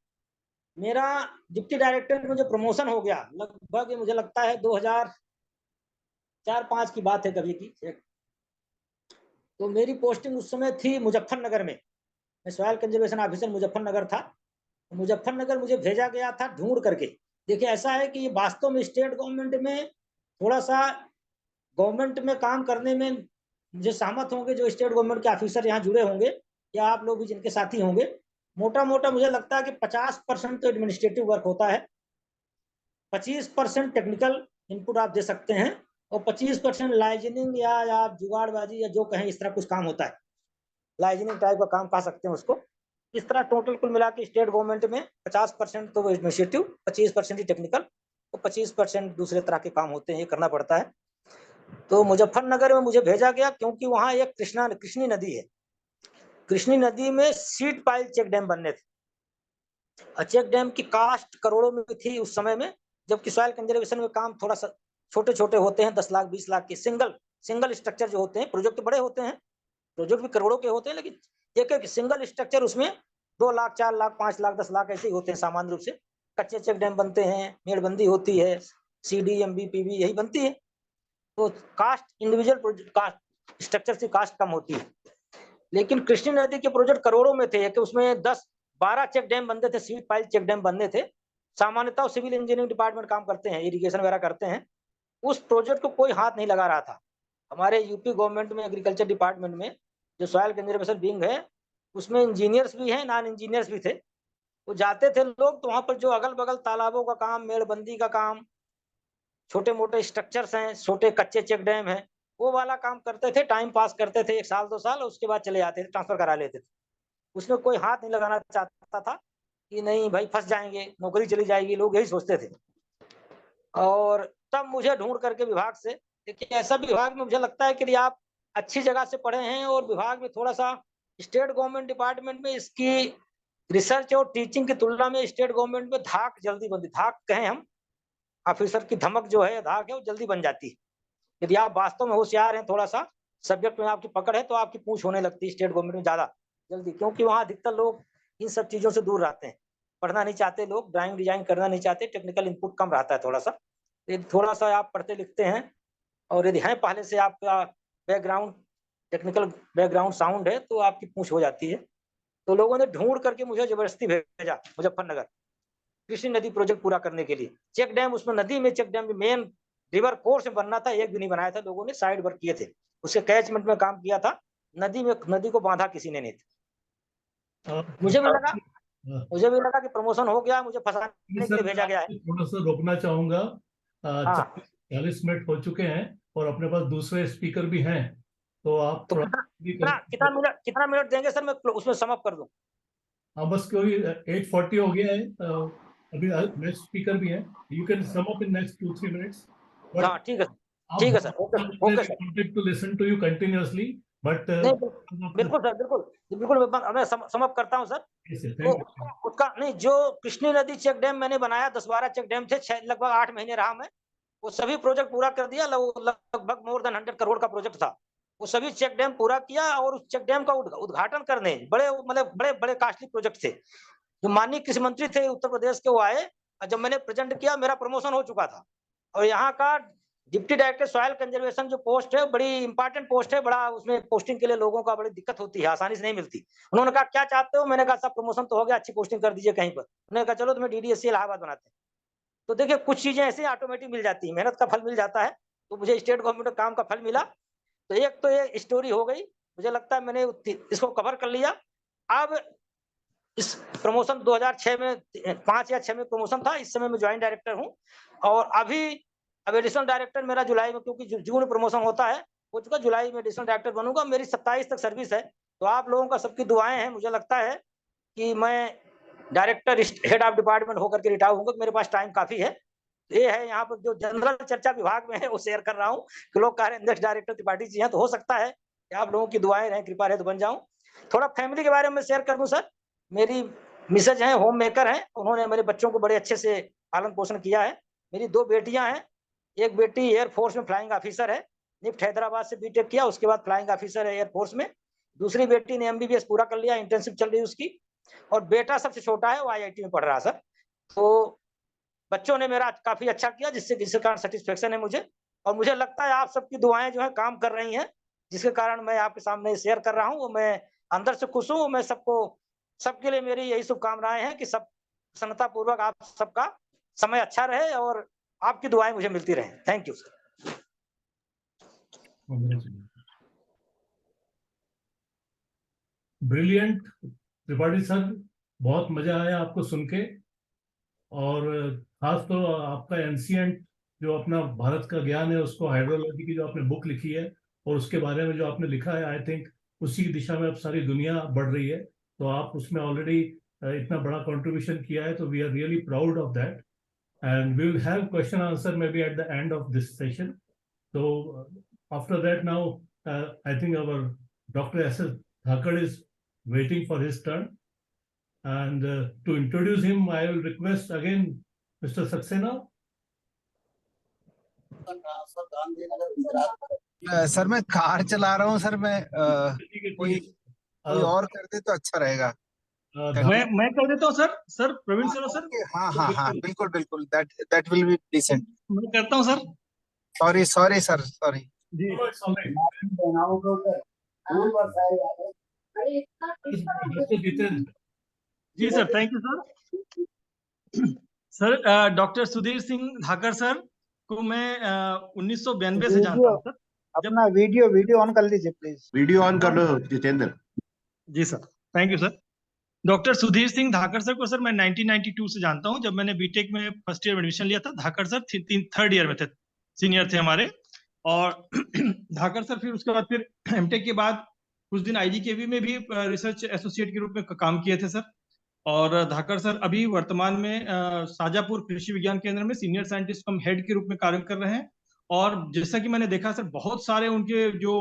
मेरा डिप्टी डायरेक्टर में जो प्रमोशन हो गया, लगभग मुझे लगता है 2004-5 की बात है कभी की। तो मेरी पोस्टिंग उस समय थी मुजफ्फरनगर में, मैं सॉइल कंजर्वेशन ऑफिसर मुजफ्फरनगर था। मुजफ्फरनगर मुझे भेजा गया था ढूंढ करके। देखिए ऐसा है कि वास्तव में स्टेट गवर्नमेंट में थोड़ा सा, गवर्नमेंट में काम करने में मुझे सहमत होंगे जो स्टेट गवर्नमेंट के ऑफिसर यहाँ जुड़े होंगे, या आप लोग भी जिनके साथी होंगे, मोटा मोटा मुझे लगता है कि 50% तो एडमिनिस्ट्रेटिव वर्क होता है, 25% टेक्निकल इनपुट आप दे सकते हैं और 25% लाइजनिंग या आप जुगाड़बाजी या जो कहें इस तरह कुछ काम होता है, लाइजनिंग टाइप का काम कह सकते हैं उसको। इस तरह टोटल कुल मिला के स्टेट गवर्नमेंट में 50% तो एडमिनिस्ट्रेटिव, 25% ही टेक्निकल और 25% दूसरे तरह के काम होते हैं, ये करना पड़ता है। तो मुजफ्फरनगर में मुझे भेजा गया क्योंकि वहाँ एक कृष्णी नदी है। कृष्णी नदी में सीड पाइल चेक डैम बनने थे और चेक डैम की कास्ट करोड़ों में थी उस समय में, जबकि सॉइल कंजर्वेशन में काम थोड़ा सा छोटे छोटे होते हैं, 10 लाख 20 लाख के सिंगल स्ट्रक्चर जो होते हैं। प्रोजेक्ट बड़े होते हैं, प्रोजेक्ट भी करोड़ों के होते हैं, लेकिन एक एक सिंगल स्ट्रक्चर उसमें 2 लाख 4 लाख 5 लाख 10 लाख ऐसे ही होते हैं सामान्य रूप से। कच्चे चेक डैम बनते हैं, मेड़बंदी होती है, CD, MB, PB यही बनती है। तो cost, individual project cost structure से कास्ट कम होती है। लेकिन कृष्णी नदी के प्रोजेक्ट करोड़ों में थे कि उसमें 10-12 चेक डैम बनते थे, सीड पाइल चेक डैम बनने थे। सामान्यतः सिविल इंजीनियरिंग डिपार्टमेंट काम करते हैं, इरिगेशन वगैरह करते हैं। उस प्रोजेक्ट को कोई हाथ नहीं लगा रहा था। हमारे यूपी गवर्नमेंट में एग्रीकल्चर डिपार्टमेंट में जो सॉइल कंजर्वेशन विंग है, उसमें इंजीनियर्स भी हैं, नॉन इंजीनियर्स भी थे। वो जाते थे लोग तो वहां पर जो अगल बगल तालाबों का काम, मेड़बंदी का काम, छोटे मोटे स्ट्रक्चर्स हैं, छोटे कच्चे चेक डैम हैं, वो वाला काम करते थे, टाइम पास करते थे 1 साल 2 साल, उसके बाद चले जाते थे, ट्रांसफर करा लेते थे। उसमें कोई हाथ नहीं लगाना चाहता था कि नहीं भाई फंस जाएंगे, नौकरी चली जाएगी, लोग यही सोचते थे। और तब मुझे ढूंढ करके विभाग से, देखिए ऐसा विभाग में मुझे लगता है कि यदि आप अच्छी जगह से पढ़े हैं और विभाग में थोड़ा सा, स्टेट गवर्नमेंट डिपार्टमेंट में इसकी रिसर्च और टीचिंग की तुलना में स्टेट गवर्नमेंट में धाक जल्दी बनती, धाक कहें हम, ऑफिसर की धमक जो है, धाक है, वो जल्दी बन जाती है। यदि आप वास्तव में होशियार हैं, थोड़ा सा सब्जेक्ट में आपकी पकड़ है, तो आपकी पूछ होने लगती है स्टेट गवर्नमेंट में ज्यादा जल्दी, क्योंकि वहाँ अधिकतर लोग इन सब चीजों से दूर रहते हैं, पढ़ना नहीं चाहते लोग, ड्राइंग डिजाइन करना नहीं चाहते, टेक्निकल इनपुट कम रहता है थोड़ा सा। यदि थोड़ा सा आप पढ़ते लिखते हैं और यदि है पहले से आपका बैकग्राउंड, टेक्निकल बैकग्राउंड साउंड है, तो आपकी पूछ हो जाती है। तो लोगों ने ढूंढ करके मुझे जबरदस्ती भेजा मुजफ्फरनगर कृष्णी नदी प्रोजेक्ट पूरा करने के लिए। चेक डैम, उसमें नदी में check dam main river course में बनना था, एक भी नहीं बनाया था लोगों ने, साइड वर्क किए थे, उसके कैचमेंट में काम किया था। नदी को बांधा किसी ने नहीं था। आप- मुझे भी लगा हाँ, मुझे भी लगा कि प्रमोशन हो गया, मुझे फंसाने के सर, लिए भेजा गया है। मैं थोड़ा सा रोकना चाहूंगा। हाँ 40 मिनट हो चुके हैं और अपने पास दूसरे स्पीकर भी हैं, तो आप तो थोड़ा कितना मिनट देंगे सर, मैं उसमें सम अप कर दूं? हाँ, बस क्योंकि 8:40 हो गया है, अभी नेक्स्ट स्पीकर भी है। You can sum up in next 2-3 minutes, but हाँ ठीक है आप sir, okay sir. Wanted to listen to you continuously, but नहीं बिल्कुल सर, बिल्कुल मैं सम अप करता हूँ सर। तो थैंक यू। उसका नहीं, जो कृष्णी नदी चेक डैम मैंने बनाया, 10-12 चेक डैम थे, लगभग 8 महीने रहा मैं, वो सभी प्रोजेक्ट पूरा कर दिया। लगभग मोर देन 100 करोड़ का प्रोजेक्ट था, वो सभी चेक डैम पूरा किया। और उस चेक डैम का उद्घाटन करने बड़े बड़े कॉस्टली प्रोजेक्ट थे। जो माननीय कृषि मंत्री थे उत्तर प्रदेश के, वो आए, और जब मैंने प्रेजेंट किया, मेरा प्रमोशन हो चुका था। और यहाँ का डिप्टी डायरेक्टर सॉइल कंजर्वेशन जो पोस्ट है, बड़ी इंपॉर्टेंट पोस्ट है, बड़ा उसमें पोस्टिंग के लिए लोगों का बड़ी दिक्कत होती है, आसानी से नहीं मिलती। उन्होंने कहा क्या चाहते हो, मैंने कहा सब प्रमोशन तो हो गया, अच्छी पोस्टिंग कर दीजिए कहीं पर। उन्होंने कहा चलो तुम्हें DDSC इलाहाबाद बनाते हैं। तो देखिए कुछ चीजें ऐसे ऑटोमेटिक मिल जाती है, मेहनत का फल मिल जाता है। तो मुझे स्टेट गवर्नमेंट का काम का फल मिला। तो ये स्टोरी हो गई, मुझे लगता है मैंने इसको कवर कर लिया। अब इस प्रमोशन 2006 में 5 या 6 में प्रमोशन था, इस समय मैं ज्वाइंट डायरेक्टर हूँ। और अभी अब एडिशनल डायरेक्टर मेरा जुलाई में, क्योंकि जून में प्रमोशन होता है, हो चुका, जुलाई में एडिशनल डायरेक्टर बनूंगा। मेरी 27 तक सर्विस है। तो आप लोगों का सबकी दुआएं हैं, मुझे लगता है कि मैं डायरेक्टर हेड ऑफ डिपार्टमेंट होकर के रिटायर होऊंगा। मेरे पास टाइम काफी है। ये है यहाँ पर जो जनरल चर्चा विभाग में है, वो शेयर कर रहा हूँ कि लोग कह रहे हैं नेक्स्ट डायरेक्टर त्रिपाठी जी हैं, तो हो सकता है कि आप लोगों की दुआएं रहें, कृपा रहे तो बन जाऊं। थोड़ा फैमिली के बारे में शेयर कर दूं सर। मेरी मिसेज हैं, होम मेकर हैं, उन्होंने मेरे बच्चों को बड़े अच्छे से पालन पोषण किया है। मेरी 2 बेटियां हैं, एक बेटी एयरफोर्स में फ्लाइंग ऑफिसर है, निफ्ट हैदराबाद से बीटेक किया, उसके बाद फ्लाइंग ऑफिसर है एयरफोर्स में। दूसरी बेटी ने MBBS पूरा कर लिया, इंटर्नशिप चल रही है उसकी। और बेटा सबसे छोटा है, वो IIT में पढ़ रहा सर। तो बच्चों ने मेरा काफी अच्छा किया, जिसके कारण सेटिस्फेक्शन है मुझे। और मुझे लगता है आप सबकी दुआएं जो है काम कर रही हैं, जिसके कारण मैं आपके सामने शेयर कर रहा हूँ। वो मैं अंदर से खुश हूँ। मैं सबके लिए मेरी यही शुभकामनाएं हैं कि सब प्रसन्नता पूर्वक आप सबका समय अच्छा रहे और आपकी दुआएं मुझे मिलती रहे। Thank you sir. Brilliant Tripathi sir, बहुत मजा आया आपको सुन के। और खास तो आपका एंशिएंट जो अपना भारत का ज्ञान है, उसको हाइड्रोलॉजी की जो आपने बुक लिखी है और उसके बारे में जो आपने लिखा है, आई थिंक उसी की दिशा में अब सारी दुनिया बढ़ रही है। तो आप उसमें ऑलरेडी इतना बड़ा कंट्रीब्यूशन किया है, तो we are really proud of that. And we will have question answer maybe at the end of this session. तो after that now I think our Dr. S.S. Thakkar is waiting for his turn. And to introduce him, I will request again Mr. Saxena. Sir मैं कार चला रहा हूँ सर, मैं कोई और कर दे तो अच्छा रहेगा। मैं कर देता हूँ sir. Sir Praveen sir, sir हाँ हाँ हाँ, बिल्कुल बिल्कुल, दैट विल बी डिसेंट। मैं करता हूँ सर। सॉरी सर, सॉरी जी जी sir, thank you sir. Sir doctor Sudhir Singh Dhakar sir को मैं 1992 से जानता हूँ सर। अपना वीडियो ऑन कर लीजिए प्लीज। वीडियो ऑन कर लो जितेंद्र। जी sir, thank you sir. Doctor Sudhir Singh Dhakar sir को सर मैं 1992 से जानता हूं, जब मैंने बीटेक में फर्स्ट ईयर में एडमिशन लिया था। धाकर सर थर्ड ईयर में थे, सीनियर थे हमारे। और धाकर सर फिर उसके बाद फिर एमटेक के बाद कुछ दिन IGKV में भी रिसर्च एसोसिएट के रूप में काम किए थे सर। और धाकर सर अभी वर्तमान में शाजापुर कृषि विज्ञान केंद्र में सीनियर साइंटिस्ट कम हेड के रूप में कार्य कर रहे हैं। और जैसा कि मैंने देखा सर, बहुत सारे उनके जो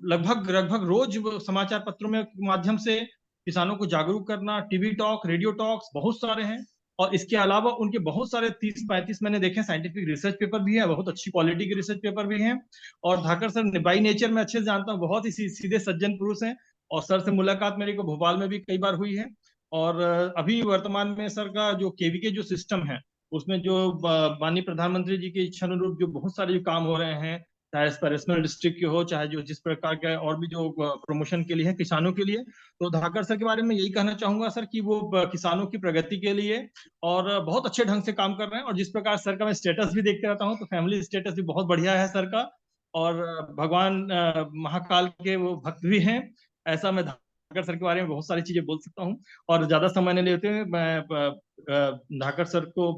लगभग रोज समाचार पत्रों में माध्यम से किसानों को जागरूक करना, टीवी टॉक, रेडियो टॉक्स बहुत सारे हैं। और इसके अलावा उनके बहुत सारे 30-35 मैंने देखे साइंटिफिक रिसर्च पेपर भी है, बहुत अच्छी क्वालिटी के रिसर्च पेपर भी हैं। और धाकर सर बाई नेचर में अच्छे से जानता हूँ, बहुत ही सीधे सज्जन पुरुष हैं। और सर से मुलाकात मेरी को भोपाल में भी कई बार हुई है। और अभी वर्तमान में सर का जो KVK जो सिस्टम है, उसमें जो माननीय प्रधानमंत्री जी के इच्छा अनुरूप जो बहुत सारे जो काम हो रहे हैं, चाहे एस्पिरेशनल डिस्ट्रिक्ट के हो, चाहे जो जिस प्रकार के और भी जो प्रमोशन के लिए है किसानों के लिए, तो धाकर सर के बारे में यही कहना चाहूंगा सर कि वो किसानों की प्रगति के लिए और बहुत अच्छे ढंग से काम कर रहे हैं। और जिस प्रकार सर का मैं स्टेटस भी देखते रहता हूँ, तो फैमिली स्टेटस भी बहुत बढ़िया है सर का। और भगवान महाकाल के वो भक्त भी हैं। ऐसा मैं धाकड़ सर के बारे में बहुत सारी चीजें बोल सकता हूँ, और ज्यादा समय नहीं लेते हुए मैं धाकड़ सर को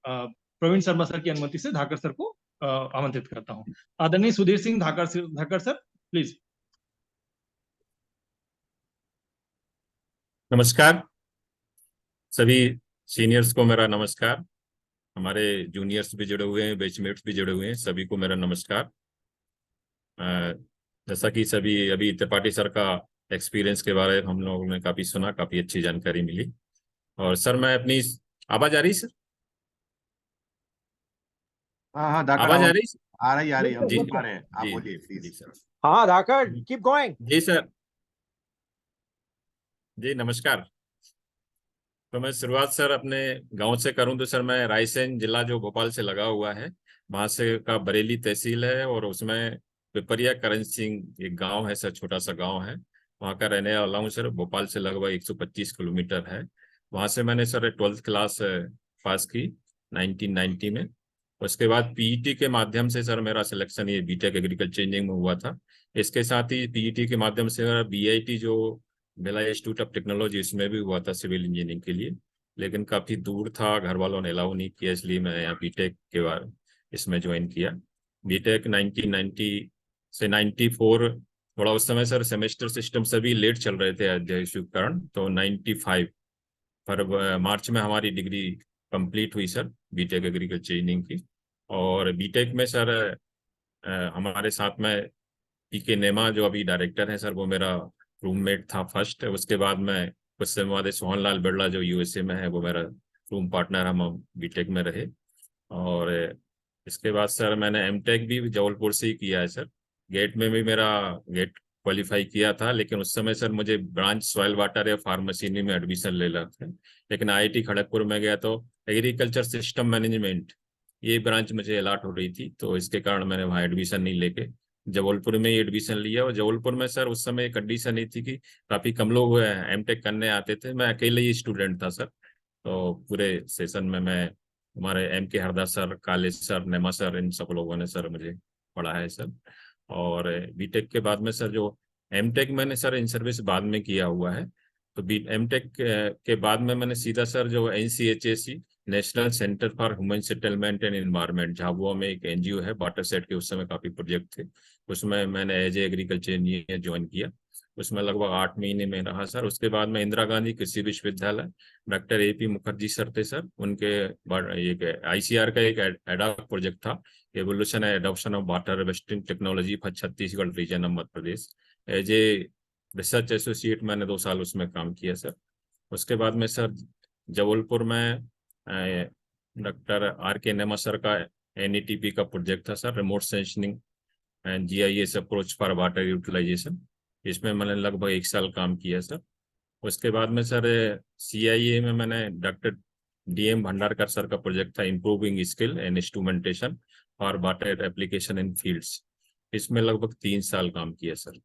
प्रवीण शर्मा सर की अनुमति से धाकड़ सर को आमंत्रित करता हूँ। आदरणीय सुधीर सिंह धाकड़ सर, प्लीज। नमस्कार सभी सीनियर्स को, मेरा नमस्कार। हमारे जूनियर्स भी जुड़े हुए हैं, बैचमेट्स भी जुड़े हुए हैं, सभी को मेरा नमस्कार। जैसा कि सभी अभी त्रिपाठी सर का एक्सपीरियंस के बारे में हम लोगों ने काफी सुना, काफी अच्छी जानकारी मिली। और सर मैं अपनी आवाज आ रही सर? हाँ धाकड़, आवाज आ रही? आ रही हम जी सुन पा रहे हैं, आप जी बोलिए जी प्लीज। सर। हाँ धाकड़, कीप गोइंग। जी सर, जी नमस्कार। तो मैं शुरुआत सर अपने गांव से करूं तो सर मैं रायसेन जिला जो भोपाल से लगा हुआ है, वहां से का बरेली तहसील है, और उसमें पिपरिया करण सिंह एक गांव है सर, छोटा सा गांव है, वहां का रहने वाला हूँ सर। भोपाल से लगभग 125 किलोमीटर है। वहां से मैंने सर 12th क्लास पास की 1990 में। उसके बाद पीईटी के माध्यम से सर मेरा सिलेक्शन ये बीटेक एग्रीकल्चर इंजीनियरिंग में हुआ था। इसके साथ ही पीईटी के माध्यम से मेरा बीआईटी जो भिलाई इंस्टीट्यूट ऑफ टेक्नोलॉजी, इसमें भी हुआ था सिविल इंजीनियरिंग के लिए, लेकिन काफ़ी दूर था, घर वालों ने अलाउ नहीं किया, इसलिए मैं यहाँ बीटेक के बाद इसमें ज्वाइन किया। बीटेक 1990 से 94, थोड़ा उस समय सर सेमेस्टर सिस्टम सभी लेट चल रहे थे अध्ययन के कारण, तो 95 मार्च में हमारी डिग्री कंप्लीट हुई सर बीटेक एग्रीकल्चर इंजीनियरिंग की। और बीटेक में सर हमारे साथ में पीके नेमा जो अभी डायरेक्टर हैं सर, वो मेरा रूममेट था फर्स्ट। उसके बाद में कुछ समय बाद सोहनलाल बिरला जो यूएसए में है, वो मेरा रूम पार्टनर, हम बीटेक में रहे। और इसके बाद सर मैंने एमटेक भी जबलपुर से ही किया है सर। गेट में भी मेरा गेट क्वालिफाई किया था, लेकिन उस समय सर मुझे ब्रांच सॉइल वाटर या फार्मेसी में एडमिशन ले रहा था, लेकिन आईआईटी खड़गपुर में गया तो एग्रीकल्चर सिस्टम मैनेजमेंट ये ब्रांच मुझे अलाट हो रही थी, तो इसके कारण मैंने वहाँ एडमिशन नहीं लेके जबलपुर में ही एडमिशन लिया। और जबलपुर में सर उस समय एक कंडीशन ये थी कि काफ़ी कम लोग एमटेक करने आते थे, मैं अकेले ही स्टूडेंट था सर। तो पूरे सेशन में मैं, हमारे के हरदास सर, काले सर, नेमा सर, इन सब लोगों ने सर मुझे पढ़ा है सर। और बीटेक के बाद में सर जो एमटेक मैंने सर इन सर्विस बाद में किया हुआ है, तो एमटेक के बाद में मैंने सीधा सर जो NCHAC national centre for human settlement and environment, Jhabua में एक एनजीओ है, वाटर सेट के उस समय काफ़ी प्रोजेक्ट थे, उसमें मैंने as a agriculture engineer join किया। उसमें लगभग 8 महीने में रहा सर। उसके बाद में Indira Gandhi Krishi Vishwavidyalaya, doctor AP Mukherjee sir थे सर, उनके एक ICR का एक एडॉक प्रोजेक्ट था, evolution and adoption of water harvesting technology for Chhattisgarh region of Madhya Pradesh. As a research associate मैंने 2 साल उसमें काम किया सर। उसके बाद में सर जबलपुर में डॉक्टर RK नेमा सर का NETP का प्रोजेक्ट था sir, remote sensing and GIS approach for water utilisation, इसमें मैंने लगभग 1 साल काम किया सर। उसके बाद में सर CIA में मैंने डॉक्टर DM भंडारकर सर का प्रोजेक्ट था, improving skill and instrumentation for water application in fields, इसमें लगभग 3 साल काम किया सर।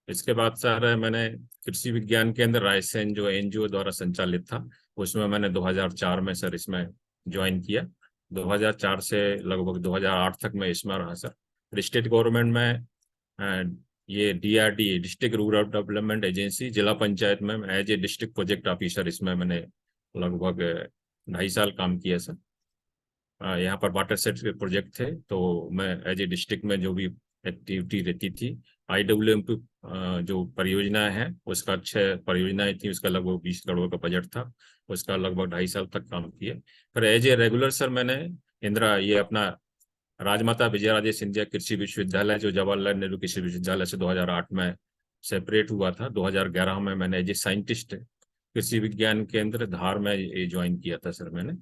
इसके बाद सर मैंने कृषि विज्ञान केंद्र रायसेन जो NGO द्वारा संचालित था, उसमें मैंने 2004 में सर इसमें ज्वाइन किया। 2004 से लगभग 2008 तक मैं इसमें रहा सर। स्टेट गवर्नमेंट में ये DRD district rural development agency जिला पंचायत में as a district project officer, इसमें मैंने लगभग 2.5 साल काम किया सर। यहाँ पर वाटर सेट के प्रोजेक्ट थे, तो मैं एज ए डिस्ट्रिक्ट में जो भी एक्टिविटी रहती थी, IWMP जो परियोजना है उसका 6 परियोजनाएं थी, उसका लगभग 20 करोड़ का बजट था, उसका लगभग 2.5 साल तक काम किया। फिर एज ए रेगुलर सर मैंने ये अपना राजमाता विजयराजे सिंधिया कृषि विश्वविद्यालय जो जवाहरलाल नेहरू कृषि विश्वविद्यालय से 2008 में सेपरेट हुआ था, 2011 में मैंने एज ए साइंटिस्ट कृषि विज्ञान केंद्र धार में ये ज्वाइन किया था सर मैंने।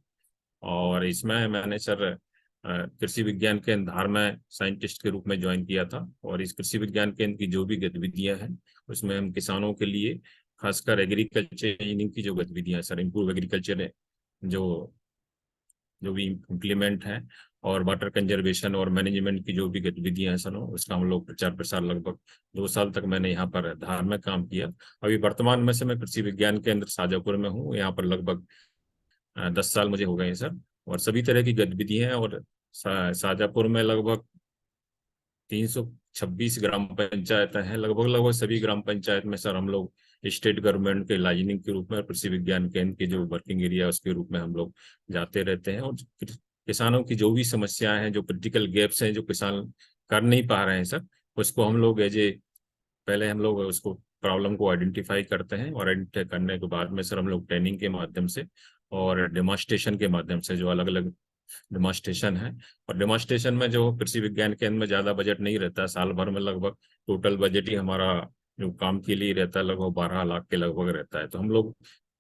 और इसमें मैंने सर कृषि विज्ञान केंद्र धार में साइंटिस्ट के रूप में ज्वाइन किया था। और इस कृषि विज्ञान केंद्र की जो भी गतिविधियां हैं, उसमें हम किसानों के लिए खासकर एग्रीकल्चर इंजीनियरिंग की जो गतिविधियां सर, इम्प्रूव एग्रीकल्चर जो भी इम्प्लीमेंट है, और वाटर कंजर्वेशन और मैनेजमेंट की जो भी गतिविधियां हैं सर, उसका हम लोग प्रचार प्रसार लगभग 2 साल तक मैंने यहाँ पर धार में काम किया। अभी वर्तमान में से मैं कृषि विज्ञान केंद्र शाजापुर में हूँ, यहाँ पर लगभग 10 साल मुझे हो गए हैं सर। और सभी तरह की गतिविधियां हैं, और शाजापुर में लगभग 326 ग्राम पंचायत हैं। लगभग सभी ग्राम पंचायत में सर हम लोग स्टेट गवर्नमेंट के लाइजनिंग के रूप में, कृषि विज्ञान केंद्र के जो वर्किंग एरिया उसके रूप में हम लोग जाते रहते हैं, और किसानों की जो भी समस्याएं हैं, जो क्रिटिकल गैप्स हैं, जो किसान कर नहीं पा रहे हैं सर, उसको हम लोग पहले हम लोग उसको प्रॉब्लम को आइडेंटिफाई करते हैं, और आइडेंटिफाई करने के बाद में सर हम लोग ट्रेनिंग के माध्यम से और डेमोन्स्ट्रेशन के माध्यम से, जो अलग अलग डेमोन्स्ट्रेशन है, और डेमोन्स्ट्रेशन में जो कृषि विज्ञान केंद्र में ज़्यादा बजट नहीं रहता, साल भर में लगभग टोटल बजट ही हमारा जो काम के लिए रहता है लगभग 12 लाख के लगभग रहता है। तो हम लोग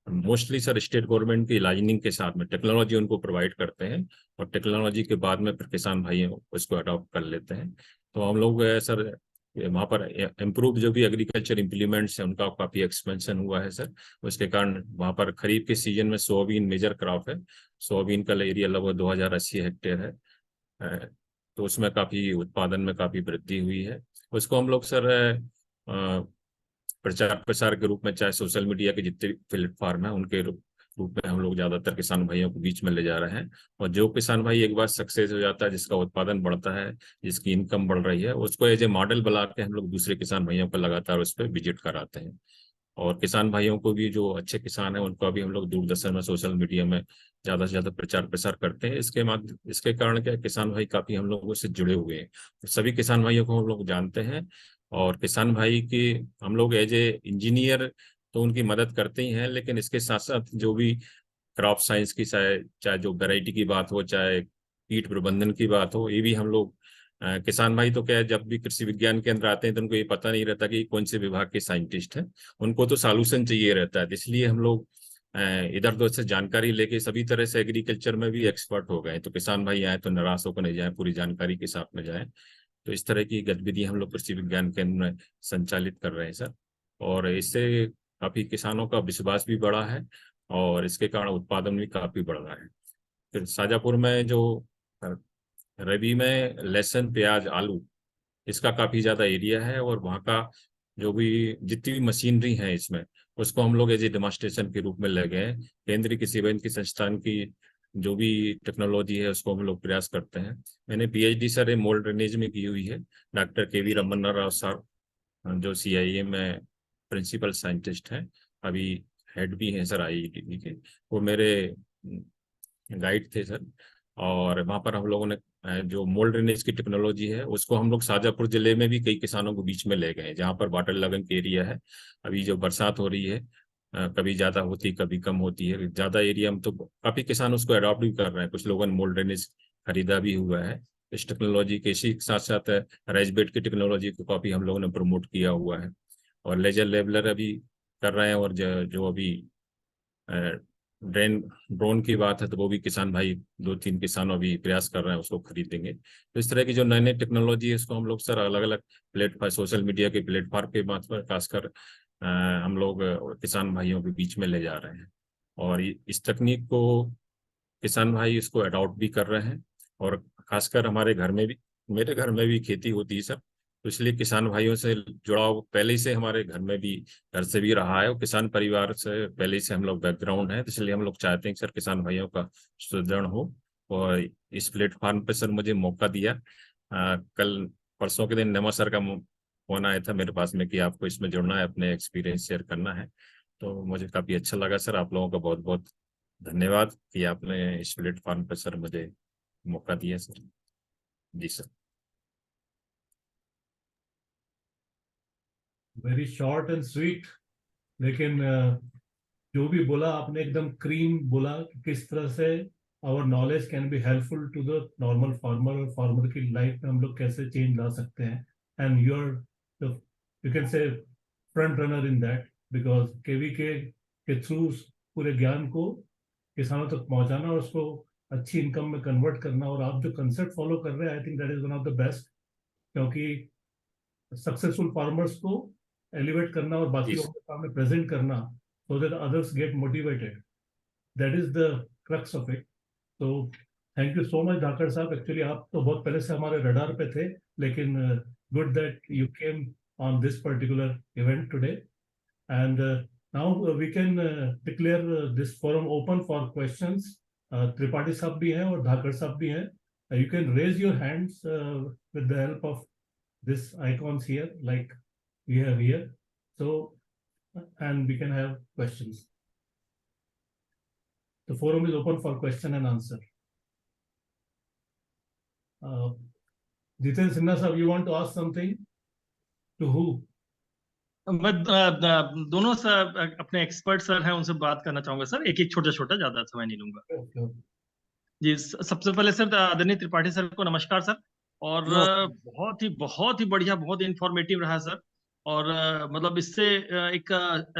मोस्टली सर स्टेट गवर्नमेंट की लाइजनिंग के साथ में टेक्नोलॉजी उनको प्रोवाइड करते हैं, और टेक्नोलॉजी के बाद में फिर किसान भाई उसको अडॉप्ट कर लेते हैं। तो हम लोग सर वहाँ पर इम्प्रूव जो भी एग्रीकल्चर इम्प्लीमेंट्स हैं उनका काफ़ी एक्सपेंशन हुआ है सर। उसके कारण वहाँ पर खरीफ के सीजन में सोयाबीन मेजर क्रॉप है, सोयाबीन का एरिया लगभग 2080 हेक्टेयर है, तो उसमें काफ़ी उत्पादन में काफ़ी वृद्धि हुई है। उसको हम लोग सर प्रचार प्रसार के रूप में, चाहे सोशल मीडिया के जितने प्लेटफॉर्म हैं उनके रूप में हम लोग ज़्यादातर किसान भाइयों को बीच में ले जा रहे हैं, और जो किसान भाई एक बार सक्सेस हो जाता है, जिसका उत्पादन बढ़ता है, जिसकी इनकम बढ़ रही है, उसको एज ए मॉडल बना के हम लोग दूसरे किसान भाइयों को लगातार उस पर विजिट कराते हैं। और किसान भाइयों को भी, जो अच्छे किसान हैं उनको भी हम लोग दूरदर्शन में, सोशल मीडिया में ज़्यादा से ज़्यादा प्रचार प्रसार करते हैं। इसके कारण क्या, किसान भाई काफ़ी हम लोगों से जुड़े हुए हैं, सभी किसान भाइयों को हम लोग जानते हैं, और किसान भाई की हम लोग एज ए इंजीनियर तो उनकी मदद करते ही हैं, लेकिन इसके साथ साथ जो भी क्रॉप साइंस की, चाहे जो वैरायटी की बात हो, चाहे कीट प्रबंधन की बात हो, ये भी हम लोग किसान भाई तो क्या है, जब भी कृषि विज्ञान केंद्र आते हैं तो उनको ये पता नहीं रहता कि कौन से विभाग के साइंटिस्ट हैं, उनको तो सॉल्यूशन चाहिए रहता है। इसलिए हम लोग इधर उधर से जानकारी लेके सभी तरह से एग्रीकल्चर में भी एक्सपर्ट हो गए। तो किसान भाई आए तो निराश होकर नहीं जाए, पूरी जानकारी के साथ में जाए। तो इस तरह की गतिविधि हम लोग कृषि विज्ञान केंद्र में संचालित कर रहे हैं सर, और इससे काफ़ी किसानों का विश्वास भी बढ़ा है, और इसके कारण उत्पादन भी काफ़ी बढ़ रहा है। फिर शाजापुर में जो रबी में लहसुन, प्याज, आलू, इसका काफ़ी ज़्यादा एरिया है, और वहाँ का जो भी जितनी भी मशीनरी है इसमें, उसको हम लोग एज ए डेमोन्स्ट्रेशन के रूप में ले गए। केंद्रीय कृषि विज्ञान संस्थान की जो भी टेक्नोलॉजी है उसको हम लोग प्रयास करते हैं। मैंने PhD सर मोल्ड ड्रेनेज में की हुई है। Doctor KV Ramanna Rao sir, जो CIM में प्रिंसिपल साइंटिस्ट हैं, अभी हेड भी हैं सर IIT के, वो मेरे गाइड थे सर। और वहाँ पर हम लोगों ने जो मोल्ड ड्रेनेज की टेक्नोलॉजी है उसको हम लोग शाजापुर जिले में भी कई किसानों को बीच में ले गए, जहाँ पर वाटर लगन के एरिया है। अभी जो बरसात हो रही है, कभी ज़्यादा होती है कभी कम होती है, ज़्यादा एरिया में तो काफ़ी किसान उसको अडॉप्ट भी कर रहे हैं, कुछ लोगों ने मोल्ड ड्रेनेज खरीदा भी हुआ है। इस टेक्नोलॉजी के इसी साथ साथ राइस बेड की टेक्नोलॉजी को काफ़ी हम लोगों ने प्रमोट किया हुआ है, और लेजर लेवलर अभी कर रहे हैं। और जो अभी ड्रोन की बात है तो वो भी किसान भाई 2-3 किसानों भी प्रयास कर रहे हैं, उसको खरीदेंगे। तो इस तरह की जो नई नई टेक्नोलॉजी है उसको हम लोग सर अलग अलग प्लेटफॉर्म, सोशल मीडिया के प्लेटफॉर्म के माध्यम पर खासकर हम लोग किसान भाइयों के बीच में ले जा रहे हैं, और इस तकनीक को किसान भाई इसको अडॉप्ट भी कर रहे हैं। और खासकर हमारे घर में भी, मेरे घर में भी खेती होती है सर, तो इसलिए किसान भाइयों से जुड़ाव पहले से हमारे घर में भी, घर से भी रहा है, और किसान परिवार से पहले से हम लोग बैकग्राउंड है, तो इसलिए हम लोग चाहते हैं कि सर किसान भाइयों का सुदृढ़ हो। और इस प्लेटफॉर्म पे सर मुझे मौका दिया, कल परसों के दिन नमा सर का फोन आया था मेरे पास में कि आपको इसमें जुड़ना है, अपने एक्सपीरियंस शेयर करना है। तो मुझे काफ़ी अच्छा लगा सर। आप लोगों का बहुत बहुत धन्यवाद कि आपने इस प्लेटफॉर्म पर सर मुझे मौका दिया सर। जी sir. Very short and sweet, लेकिन जो भी बोला आपने एकदम क्रीम बोला कि किस तरह से our knowledge can be helpful to the normal farmer, और फार्मर की लाइफ में हम लोग कैसे चेंज ला सकते हैं। And you can say front runner in that, because KVK के थ्रू पूरे ज्ञान को किसानों तक पहुंचाना और उसको अच्छी इनकम में कन्वर्ट करना, और आप जो कंसेप्ट फॉलो कर रहे हैं, I think that is one of the best, क्योंकि सक्सेसफुल फार्मर्स को एलिवेट करना और बाकी लोगों के सामने प्रेजेंट करना, so that others get motivated. That is the crux of it. So thank you so much धाकड़ साहब। एक्चुअली आप तो बहुत पहले से हमारे रडार पे थे, लेकिन good that you came on this particular event today. And now we can declare this forum open for questions. Tripathi साहब भी हैं और धाकड़ साहब भी हैं. You can raise your hands with the help of this icons here, like we have here. So, and we can have questions. The forum is open for question and answer. Jiten Sinha sir, you want to ask something? To who? मैं दोनों सर अपने एक्सपर्ट सर हैं, उनसे बात करना चाहूंगा सर, एक एक छोटा छोटा, ज्यादा समय नहीं लूंगा जी। सबसे पहले सर आदरणीय त्रिपाठी सर को नमस्कार सर, और बहुत ही बढ़िया, बहुत इंफॉर्मेटिव रहा सर। और मतलब इससे एक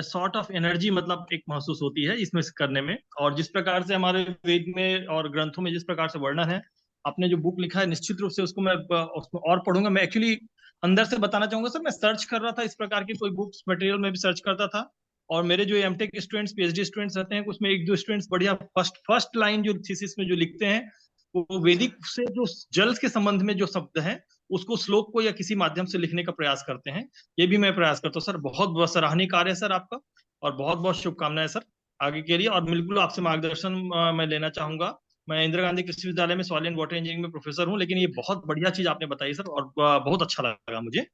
सॉर्ट ऑफ एनर्जी मतलब एक महसूस होती है इसमें करने में, और जिस प्रकार से हमारे वेद में और ग्रंथों में जिस प्रकार से वर्णन है, आपने जो बुक लिखा है निश्चित रूप से उसको मैं उसमें और पढ़ूंगा। मैं एक्चुअली अंदर से बताना चाहूंगा सर, मैं सर्च कर रहा था इस प्रकार की कोई बुक्स मटेरियल में भी सर्च करता था, और मेरे जो एमटेक स्टूडेंट्स, पीएचडी स्टूडेंट्स रहते हैं, उसमें एक दो स्टूडेंट्स बढ़िया फर्स्ट लाइन जो थीसिस में जो लिखते हैं, वो वैदिक से जो जल के संबंध में जो शब्द है उसको श्लोक को या किसी माध्यम से लिखने का प्रयास करते हैं। ये भी मैं प्रयास करता हूँ सर। बहुत बहुत सराहनीय कार्य है सर आपका, और बहुत बहुत शुभकामनाएं सर आगे के लिए। और बिल्कुल आपसे मार्गदर्शन मैं लेना चाहूंगा। मैं इंदिरा गांधी कृषि विश्वविद्यालय में सॉइल एंड वाटर इंजीनियरिंग में प्रोफेसर हूँ, लेकिन ये बहुत बढ़िया चीज आपने बताई सर, और बहुत अच्छा लगा मुझे।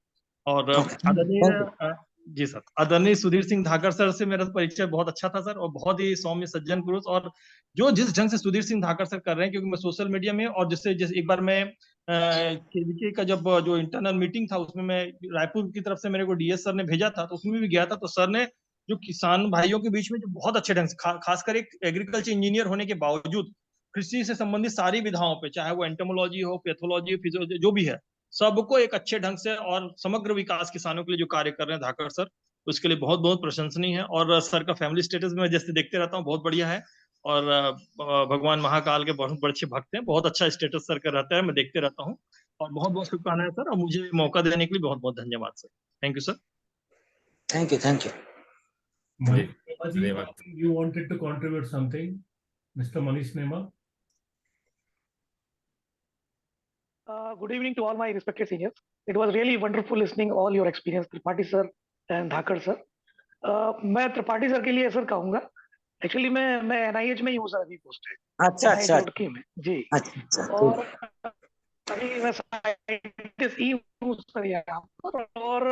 और आदरणीय जी सर, आदरणीय सुधीर सिंह धाकर सर से मेरा परिचय बहुत अच्छा था सर, और बहुत ही सौम्य सज्जन पुरुष, और जो जिस ढंग से सुधीर सिंह धाकर सर कर रहे हैं, क्योंकि मैं सोशल मीडिया में, और जिससे एक बार मैं केवीके का जब जो इंटरनल मीटिंग था उसमें मैं रायपुर की तरफ से मेरे को डीएस सर ने भेजा था, तो उसमें भी गया था। तो सर ने जो किसान भाइयों के बीच में जो बहुत अच्छे ढंग से खासकर एक एग्रीकल्चर इंजीनियर होने के बावजूद कृषि से संबंधित सारी विधाओं पे, चाहे वो एंटोमोलॉजी हो, पैथोलॉजी, फिजियोलॉजी, जो भी है, सबको एक अच्छे ढंग से और समग्र विकास किसानों के लिए जो कार्य कर रहे हैं धाकर सर, उसके लिए बहुत बहुत प्रशंसनीय है। और सर का फैमिली स्टेटस में जैसे देखते रहता हूँ बहुत बढ़िया है, और भगवान महाकाल के बहुत बड़े भक्त हैं, बहुत अच्छा स्टेटस सर का रहता है, मैं देखते रहता हूँ। और बहुत बहुत शुभकामनाएं सर, और मुझे मौका देने के लिए बहुत बहुत धन्यवाद sir. Thank you sir. Thank you, thank you. You wanted to contribute something, Mr. Manish Nema? Good evening to all my respected seniors. It was really wonderful listening all your experience, Tripathi sir and Dhakar sir. मैं त्रिपाठी सर के लिए सर कहूँगा, एक्चुअली मैं NIH में ही हूँ सर, अभी पोस्टेड। अच्छा अच्छा रुड़की में जी। अच्छा। और अभी मैं साइंटिस्ट ही हूँ सर यहाँ पर। और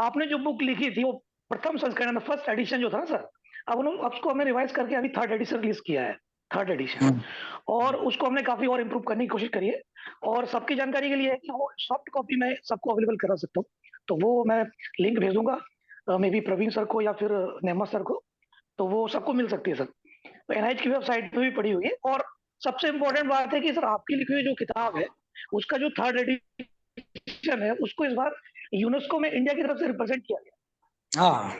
आपने जो बुक लिखी थी वो प्रथम संस्करण, फर्स्ट एडिशन जो था सर, अब उसको हमने रिवाइज करके अभी थर्ड एडिशन रिलीज किया है, थर्ड एडिशन, और उसको हमने काफी और इम्प्रूव करने की कोशिश करी है। और सबकी जानकारी के लिए है कि वो सॉफ्ट कॉपी में सबको अवेलेबल करा सकता हूँ, तो वो मैं लिंक भेजूंगा मे बी प्रवीण सर को या फिर नेमा सर को, तो वो सबको मिल सकती है सर। तो NIH की वेबसाइट पे भी पड़ी हुई है। और सबसे इम्पोर्टेंट बात है कि सर आपकी लिखी हुई जो किताब है उसका जो थर्ड एडिशन है उसको इस बार यूनेस्को में इंडिया की तरफ से रिप्रेजेंट किया गया। हाँ,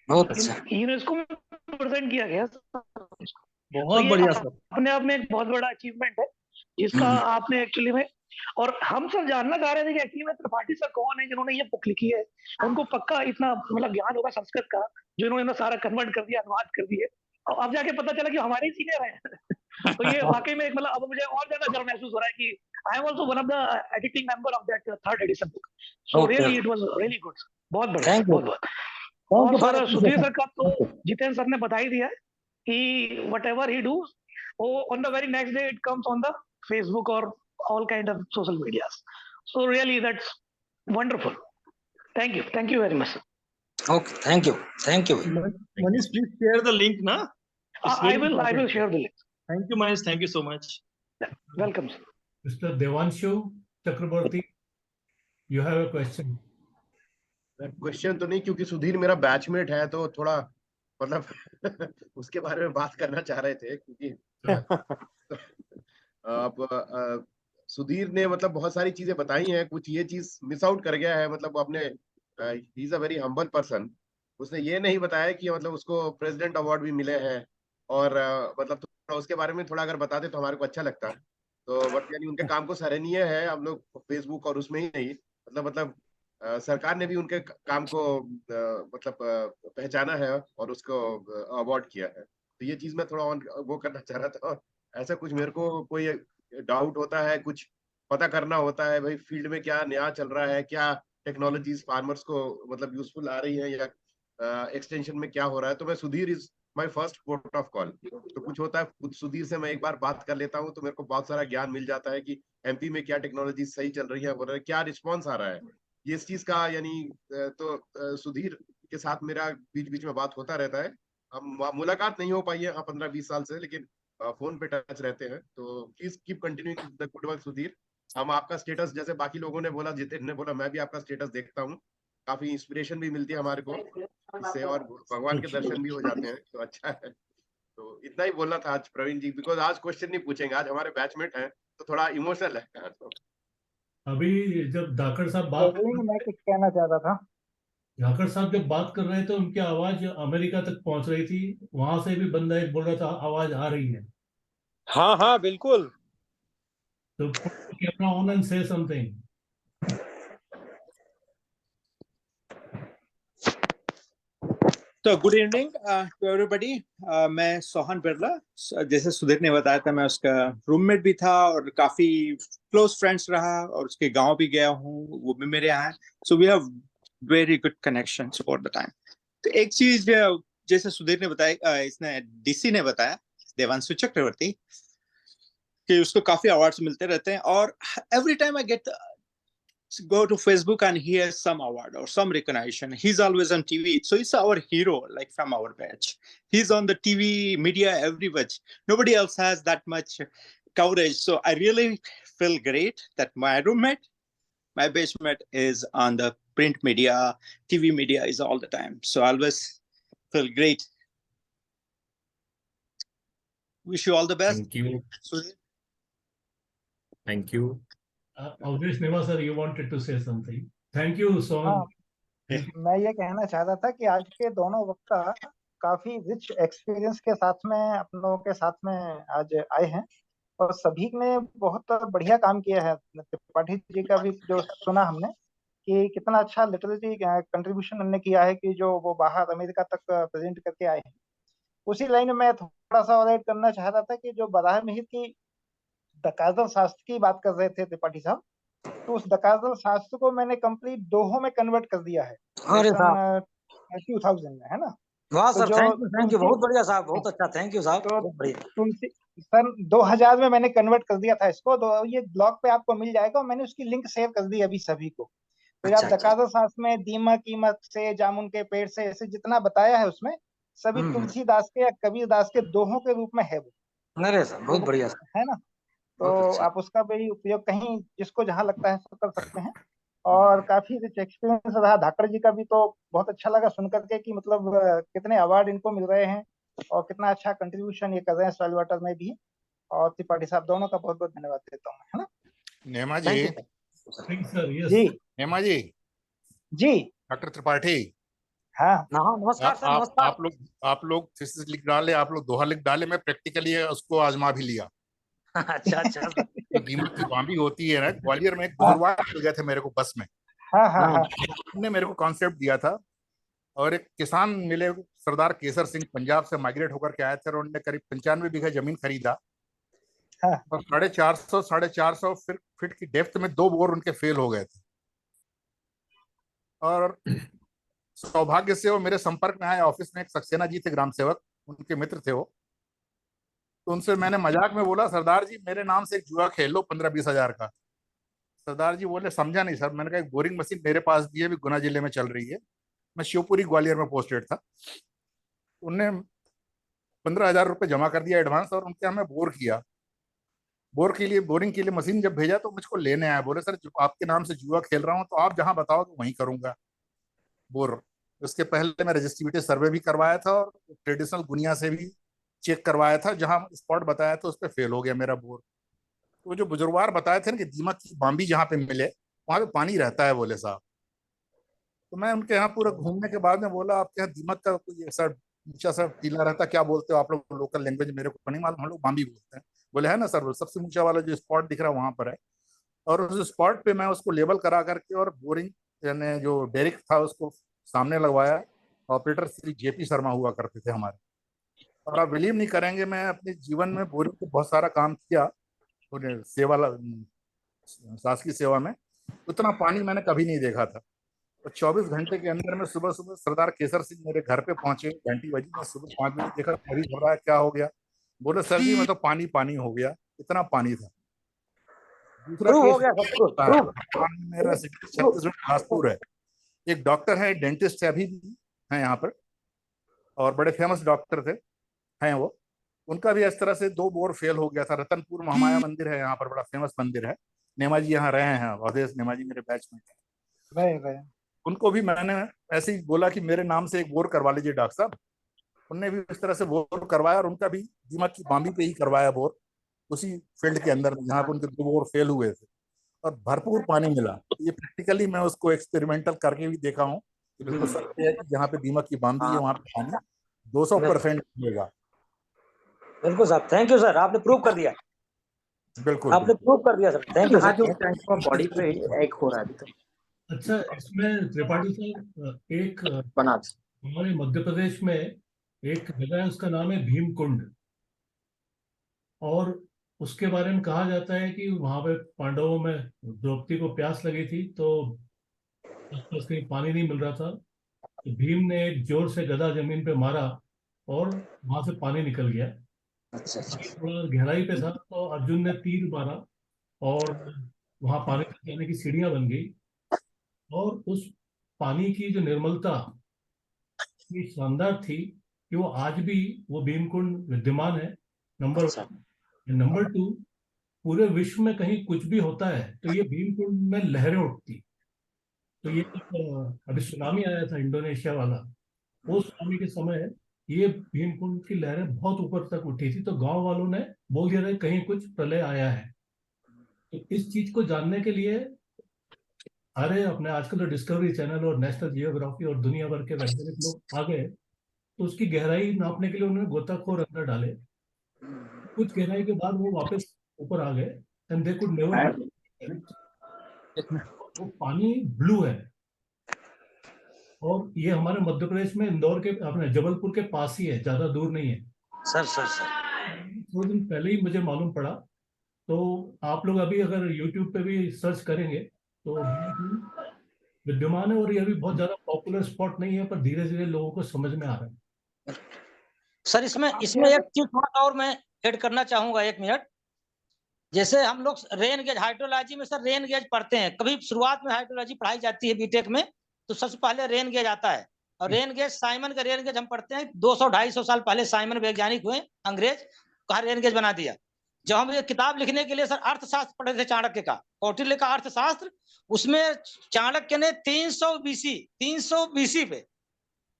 बहुत अच्छा। यूनेस्को में रिप्रेजेंट किया गया, बहुत बढ़िया सर। अपने आप में एक बहुत बड़ा अचीवमेंट है जिसका आपने एक्चुअली में, और हम सब जानना चाह रहे थे कि एक्चुअली में त्रिपाठी सर कौन है जिन्होंने ये बुक लिखी है। उनको पक्का इतना मतलब ज्ञान होगा संस्कृत का, जो इन्होंने सारा कन्वर्ट कर दिया, अनुवाद कर दिए, और अब जाके पता चला कि हमारे ही सीनियर हैं। तो ये वाकई में एक मतलब अब मुझे और ज्यादा गर्व महसूस हो रहा है कि I am also one of the editing member of that third edition book. So really it was really good, बहुत बढ़िया, बहुत बहुत। और सर सुधीर सर का तो जितेंद्र सर ने बता ही दिया कि whatever he do, on the very next day it comes on the Facebook or all kind of social medias. So really that's wonderful. Thank you very much. Okay, thank you. Manish, please share the link, na? I will share the link. Thank you Manish, thank you so much. Yeah, welcome sir. Mr. Devanshu Chakraborty, you have a question. Question तो नहीं, क्योंकि सुधीर मेरा बैचमेट है तो थोड़ा मतलब उसके बारे में बात करना चाह रहे थे, क्योंकि अब सुधीर ने मतलब बहुत सारी चीजें बताई हैं, कुछ ये चीज मिस आउट कर गया है। मतलब आपने he is a very humble person, उसने ये नहीं बताया कि मतलब उसको प्रेसिडेंट अवार्ड भी मिले हैं, और मतलब थोड़ा उसके बारे में थोड़ा अगर बताते तो हमारे को अच्छा लगता। तो बट यानी उनके काम को सराहनीय है, हम लोग फेसबुक और उसमें ही नहीं, मतलब सरकार ने भी उनके काम को मतलब पहचाना है और उसको अवार्ड किया है। तो ये चीज मैं थोड़ा वो करना चाह रहा था। ऐसा कुछ मेरे को कोई डाउट होता है, कुछ पता करना होता है भाई फील्ड में क्या नया चल रहा है, क्या टेक्नोलॉजीज फार्मर्स को मतलब यूजफुल आ रही है, या एक्सटेंशन में क्या हो रहा है, तो मैं Sudhir is my first port of call. तो कुछ होता है, खुद सुधीर से मैं एक बार बात कर लेता हूँ तो मेरे को बहुत सारा ज्ञान मिल जाता है कि एमपी में क्या टेक्नोलॉजी सही चल रही है और क्या रिस्पॉन्स आ रहा है ये इस चीज का। यानी तो सुधीर के साथ मेरा बीच बीच में बात होता रहता है। हम मुलाकात नहीं हो पाई है 15-20 साल से, लेकिन फोन पे टच रहते हैं। तो please keep continuing the good work Sudhir. हम आपका स्टेटस, जैसे बाकी लोगों ने बोला, जितेन ने बोला, मैं भी आपका स्टेटस देखता हूँ, काफी इंस्पिरेशन भी मिलती है हमारे को इससे, और भगवान के दर्शन भी हो जाते हैं, तो अच्छा है। तो इतना ही बोलना था आज प्रवीण जी, बिकॉज आज क्वेश्चन नहीं पूछेंगे, आज हमारे बैचमेट हैं तो थोड़ा इमोशनल है। तो अभी जब धाकड़ साहब बात मैं कुछ कहना चाहता था। धाकड़ साहब जब बात कर रहे थे उनकी आवाज अमेरिका तक पहुंच रही थी, वहां से भी बंदा एक बोल रहा था आवाज आ रही है। हाँ हाँ बिल्कुल। तो कैमरा ऑन एंड से समथिंग। तो गुड इवनिंग टू एवरीबॉडी। मैं सोहन बिरला, जैसे सुधीर ने बताया था, मैं उसका रूममेट भी था और काफी क्लोज फ्रेंड्स रहा, और उसके गांव भी गया हूँ, वो भी मेरे यहाँ है। So we have very good connections over the time. तो एक चीज जैसे सुधीर ने बताया, इसने डीसी ने बताया, देवांशु चक्रवर्ती, कि उसको काफी अवार्ड्स मिलते रहते हैं, और every time I get go to Facebook and he has some award or some recognition. He's always on TV, so he's our hero, like from our batch. He's on the TV media everywhere. Nobody else has that much coverage. So I really feel great that my roommate, my batchmate, is on the print media, TV media is all the time. So I always feel great. Wish you all the best. Thank you. Thank you. Avnish Neva sir, you wanted to say something. Thank you, Sohan. मैं ये कहना चाहता था कि आज के दोनों वक्ता काफी रिच एक्सपीरियंस के साथ में अपन लोगों के साथ में आज आए हैं, और सभी ने बहुत बढ़िया काम किया है। त्रिपाठी जी का भी जो सुना हमने कि कितना अच्छा लिटरेरी कंट्रीब्यूशन उन्होंने किया है, कि जो वो बाहर अमेरिका तक प्रेजेंट करके आए हैं। उसी लाइन में मैं थोड़ा सा और ऐड करना चाहता था कि जो बराह मिहिर की दकाजल शास्त्र की बात कर रहे थे त्रिपाठी साहब, तो उस दकाजल शास्त्र को मैंने कंप्लीट दोहों में कन्वर्ट कर दिया है 2000 में, है ना। वाह तो सर, जो थैंक यू, बहुत बढ़िया साहब, बहुत अच्छा, थैंक यू साहब, तो बहुत बढ़िया। तुलसी सन 2000 में मैंने कन्वर्ट कर दिया था इसको, तो ये ब्लॉग पे आपको मिल जाएगा, और मैंने उसकी लिंक सेव कर दी अभी सभी को। तो आप दकाजल शास्त्र में दीमक कीमत से, जामुन के पेड़ से, ऐसे जितना बताया है उसमें सभी तुलसीदास के या कबीरदास के दोहों के रूप में है वो। अरे सर बहुत बढ़िया है ना। तो आप उसका भी उपयोग कहीं जिसको जहां लगता है तो कर सकते हैं। और काफी रिच एक्सपीरियंस रहा धाकड़ जी का भी, तो बहुत अच्छा लगा सुन करके कि मतलब कितने अवार्ड इनको मिल रहे हैं और कितना अच्छा कंट्रीब्यूशन ये कर रहे हैं सॉइल वाटर में भी। और त्रिपाठी साहब दोनों का बहुत बहुत धन्यवाद देता हूँ, है ना। नेमा जी, जी नेमा जी, जी डॉक्टर त्रिपाठी, हाँ नमस्कार सर, नमस्कार। आप लोग थीसिस लिख डाले, आप लोग दोहा लिख डाले, मैं प्रैक्टिकली उसको आजमा भी लिया। अच्छा अच्छा। तो दीमक की बांबी होती है ना, ग्वालियर में एक बुजुर्ग मिल गए थे मेरे को बस में। उन्होंने मेरे को कॉन्सेप्ट दिया था, और एक किसान मिले, सरदार केसर सिंह, पंजाब से माइग्रेट होकर के आए थे, और उन्होंने करीब 95 बीघा जमीन खरीदा, और 450 फीट की डेप्थ में 2 बोर उनके फेल हो गए थे। और सौभाग्य से वो मेरे संपर्क में आए, ऑफिस में एक सक्सेना जी थे, ग्राम सेवक, उनके मित्र थे वो। तो उनसे मैंने मजाक में बोला, सरदार जी मेरे नाम से एक जुआ खेल लो 15-20 हजार का। सरदार जी बोले, समझा नहीं सर। मैंने कहा, एक बोरिंग मशीन मेरे पास भी है, भी गुना जिले में चल रही है, मैं शिवपुरी ग्वालियर में पोस्टेड था। उनने 15,000 रुपये जमा कर दिया एडवांस, और उनके हमें बोर किया। बोरिंग के लिए मशीन जब भेजा तो मुझको लेने आया, बोले सर आपके नाम से जुआ खेल रहा हूँ, तो आप जहाँ बताओगे वहीं करूंगा बोर। उसके पहले मैं रजिस्ट्रिब्यूटिव सर्वे भी करवाया था, और ट्रेडिशनल गुनिया से भी चेक करवाया था, जहां स्पॉट बताया था उस पर फेल हो गया मेरा बोर। तो जो बुजुर्गवार बताए थे ना कि दीमक की बांबी जहाँ पे मिले वहां पे पानी रहता है, बोले साहब। तो मैं उनके यहाँ पूरा घूमने के बाद में बोला, आपके यहाँ दीमक का कोई ऐसा ऊंचा सा टीला रहता, क्या बोलते हो आप लोग लोकल लैंग्वेज, मेरे को नहीं मालूम, हम लोग बांबी बोलते हैं। बोले है ना सर, सबसे ऊंचा वाला जो स्पॉट दिख रहा है वहां पर है। और उस स्पॉट पे मैं उसको लेबल करा करके, और बोरिंग यानी जो डेरिक था उसको सामने लगवाया। ऑपरेटर श्री जेपी शर्मा हुआ करते थे हमारे। और आप बिलीव नहीं करेंगे, मैं अपने जीवन में बोरिंग को बहुत सारा काम किया, सेवा शासकीय सेवा में, उतना पानी मैंने कभी नहीं देखा था। और 24 घंटे के अंदर में सुबह सुबह सरदार केसर सिंह मेरे घर पे पहुंचे, घंटी बजी, मैं सुबह 5 बजे देखा मरीज हो रहा है, क्या हो गया? बोले सर जी मैं तो पानी पानी हो गया, इतना पानी था। दूसरा प्रूव हो केस गया सब कुछ, प्रूव। मेरा छत्तीसगढ़ बिलासपुर है, एक डॉक्टर है, डेंटिस्ट है, अभी भी है यहाँ पर, और बड़े फेमस डॉक्टर थे, हैं वो। उनका भी इस तरह से 2 बोर फेल हो गया था। रतनपुर महामाया मंदिर है यहाँ पर, बड़ा फेमस मंदिर है, नेमा जी यहाँ रहे हैं, अवधेश नेमा जी मेरे बैचमेट हैं। रहे उनको भी मैंने ऐसे ही बोला कि मेरे नाम से एक बोर करवा लीजिए डॉक्टर साहब। उनने भी इस तरह से बोर करवाया, और उनका भी दीमक की बांबी पे ही करवाया बोर, उसी फील्ड के अंदर जहाँ पे उनके 2 बोर फेल हुए थे, और भरपूर पानी मिला। ये प्रैक्टिकली मैं उसको एक्सपेरिमेंटल करके भी देखा हूँ कि बिल्कुल सत्य है कि जहाँ पे दीमक की बांबी है वहाँ पे पानी 200% मिलेगा। बिल्कुल साहब, थैंक यू सर, आपने प्रूव कर दिया, बिल्कुल आपने प्रूव कर दिया सर, थैंक यू आज सर। बॉडी पे एक हो रहा है अभी तो। अच्छा, इसमें त्रिपाठी साहब एक बना हमारे मध्य प्रदेश में एक जगह है, उसका नाम है भीमकुंड, और उसके बारे में कहा जाता है कि वहां पे पांडवों में द्रौपदी को प्यास लगी थी, तो आसपास कहीं पानी नहीं मिल रहा था, तो भीम ने एक जोर से गदा जमीन पे मारा और वहां से पानी निकल गया। अच्छा अच्छा, थोड़ा गहराई पे था, तो अर्जुन ने तीर मारा और वहां पानी तक जाने की सीढ़ियां बन गई, और उस पानी की जो निर्मलता इतनी शानदार थी कि वो आज भी वो भीमकुंड विद्यमान है, नंबर 1। नंबर 2, पूरे विश्व में कहीं कुछ भी होता है तो ये भीमकुंड में लहरें उठती। तो ये अभी सुनामी आया था इंडोनेशिया वाला, उस सुनामी के समय ये भीमकुंड की लहरें बहुत ऊपर तक उठी थी, तो गांव वालों ने बोल दिया था कि कहीं कुछ प्रलय आया है। तो इस चीज को जानने के लिए अरे अपने आजकल तो डिस्कवरी चैनल और नेशनल जियोग्राफी और दुनिया भर के वैज्ञानिक लोग आ गए, तो उसकी गहराई नापने के लिए उन्होंने गोताखोर अंदर डाले। कुछ गहराई के बाद वो वापस ऊपर आ गए, एंड दे कुड नेवर, वो पानी ब्लू है, और ये हमारे मध्य प्रदेश में इंदौर के अपने जबलपुर के पास ही है, ज्यादा दूर नहीं है सर सर सर। थोड़े दिन पहले ही मुझे मालूम पड़ा। तो आप लोग अभी अगर YouTube पे भी सर्च करेंगे तो विद्यमान है, और ये अभी बहुत ज्यादा पॉपुलर स्पॉट नहीं है, पर धीरे धीरे लोगों को समझ में आ रहा है। सर इसमें एक चीज थोड़ा और मैं ऐड करना चाहूंगा, 1 मिनट। जैसे हम लोग रेन गेज हाइड्रोलॉजी में सर रेन गेज पढ़ते हैं, कभी शुरुआत में हाइड्रोलॉजी पढ़ाई जाती है बीटेक में, तो सबसे पहले रेन गेज आता है, और रेन गेज साइमन का रेन गेज हम पढ़ते हैं 200-250 साल पहले साइमन वैज्ञानिक हुए अंग्रेज, कहा रेन गेज बना दिया। जब हम ये किताब लिखने के लिए सर अर्थशास्त्र पढ़े थे चाणक्य का, कौटिल्य का अर्थशास्त्र, उसमें चाणक्य ने 300 बीसी पे,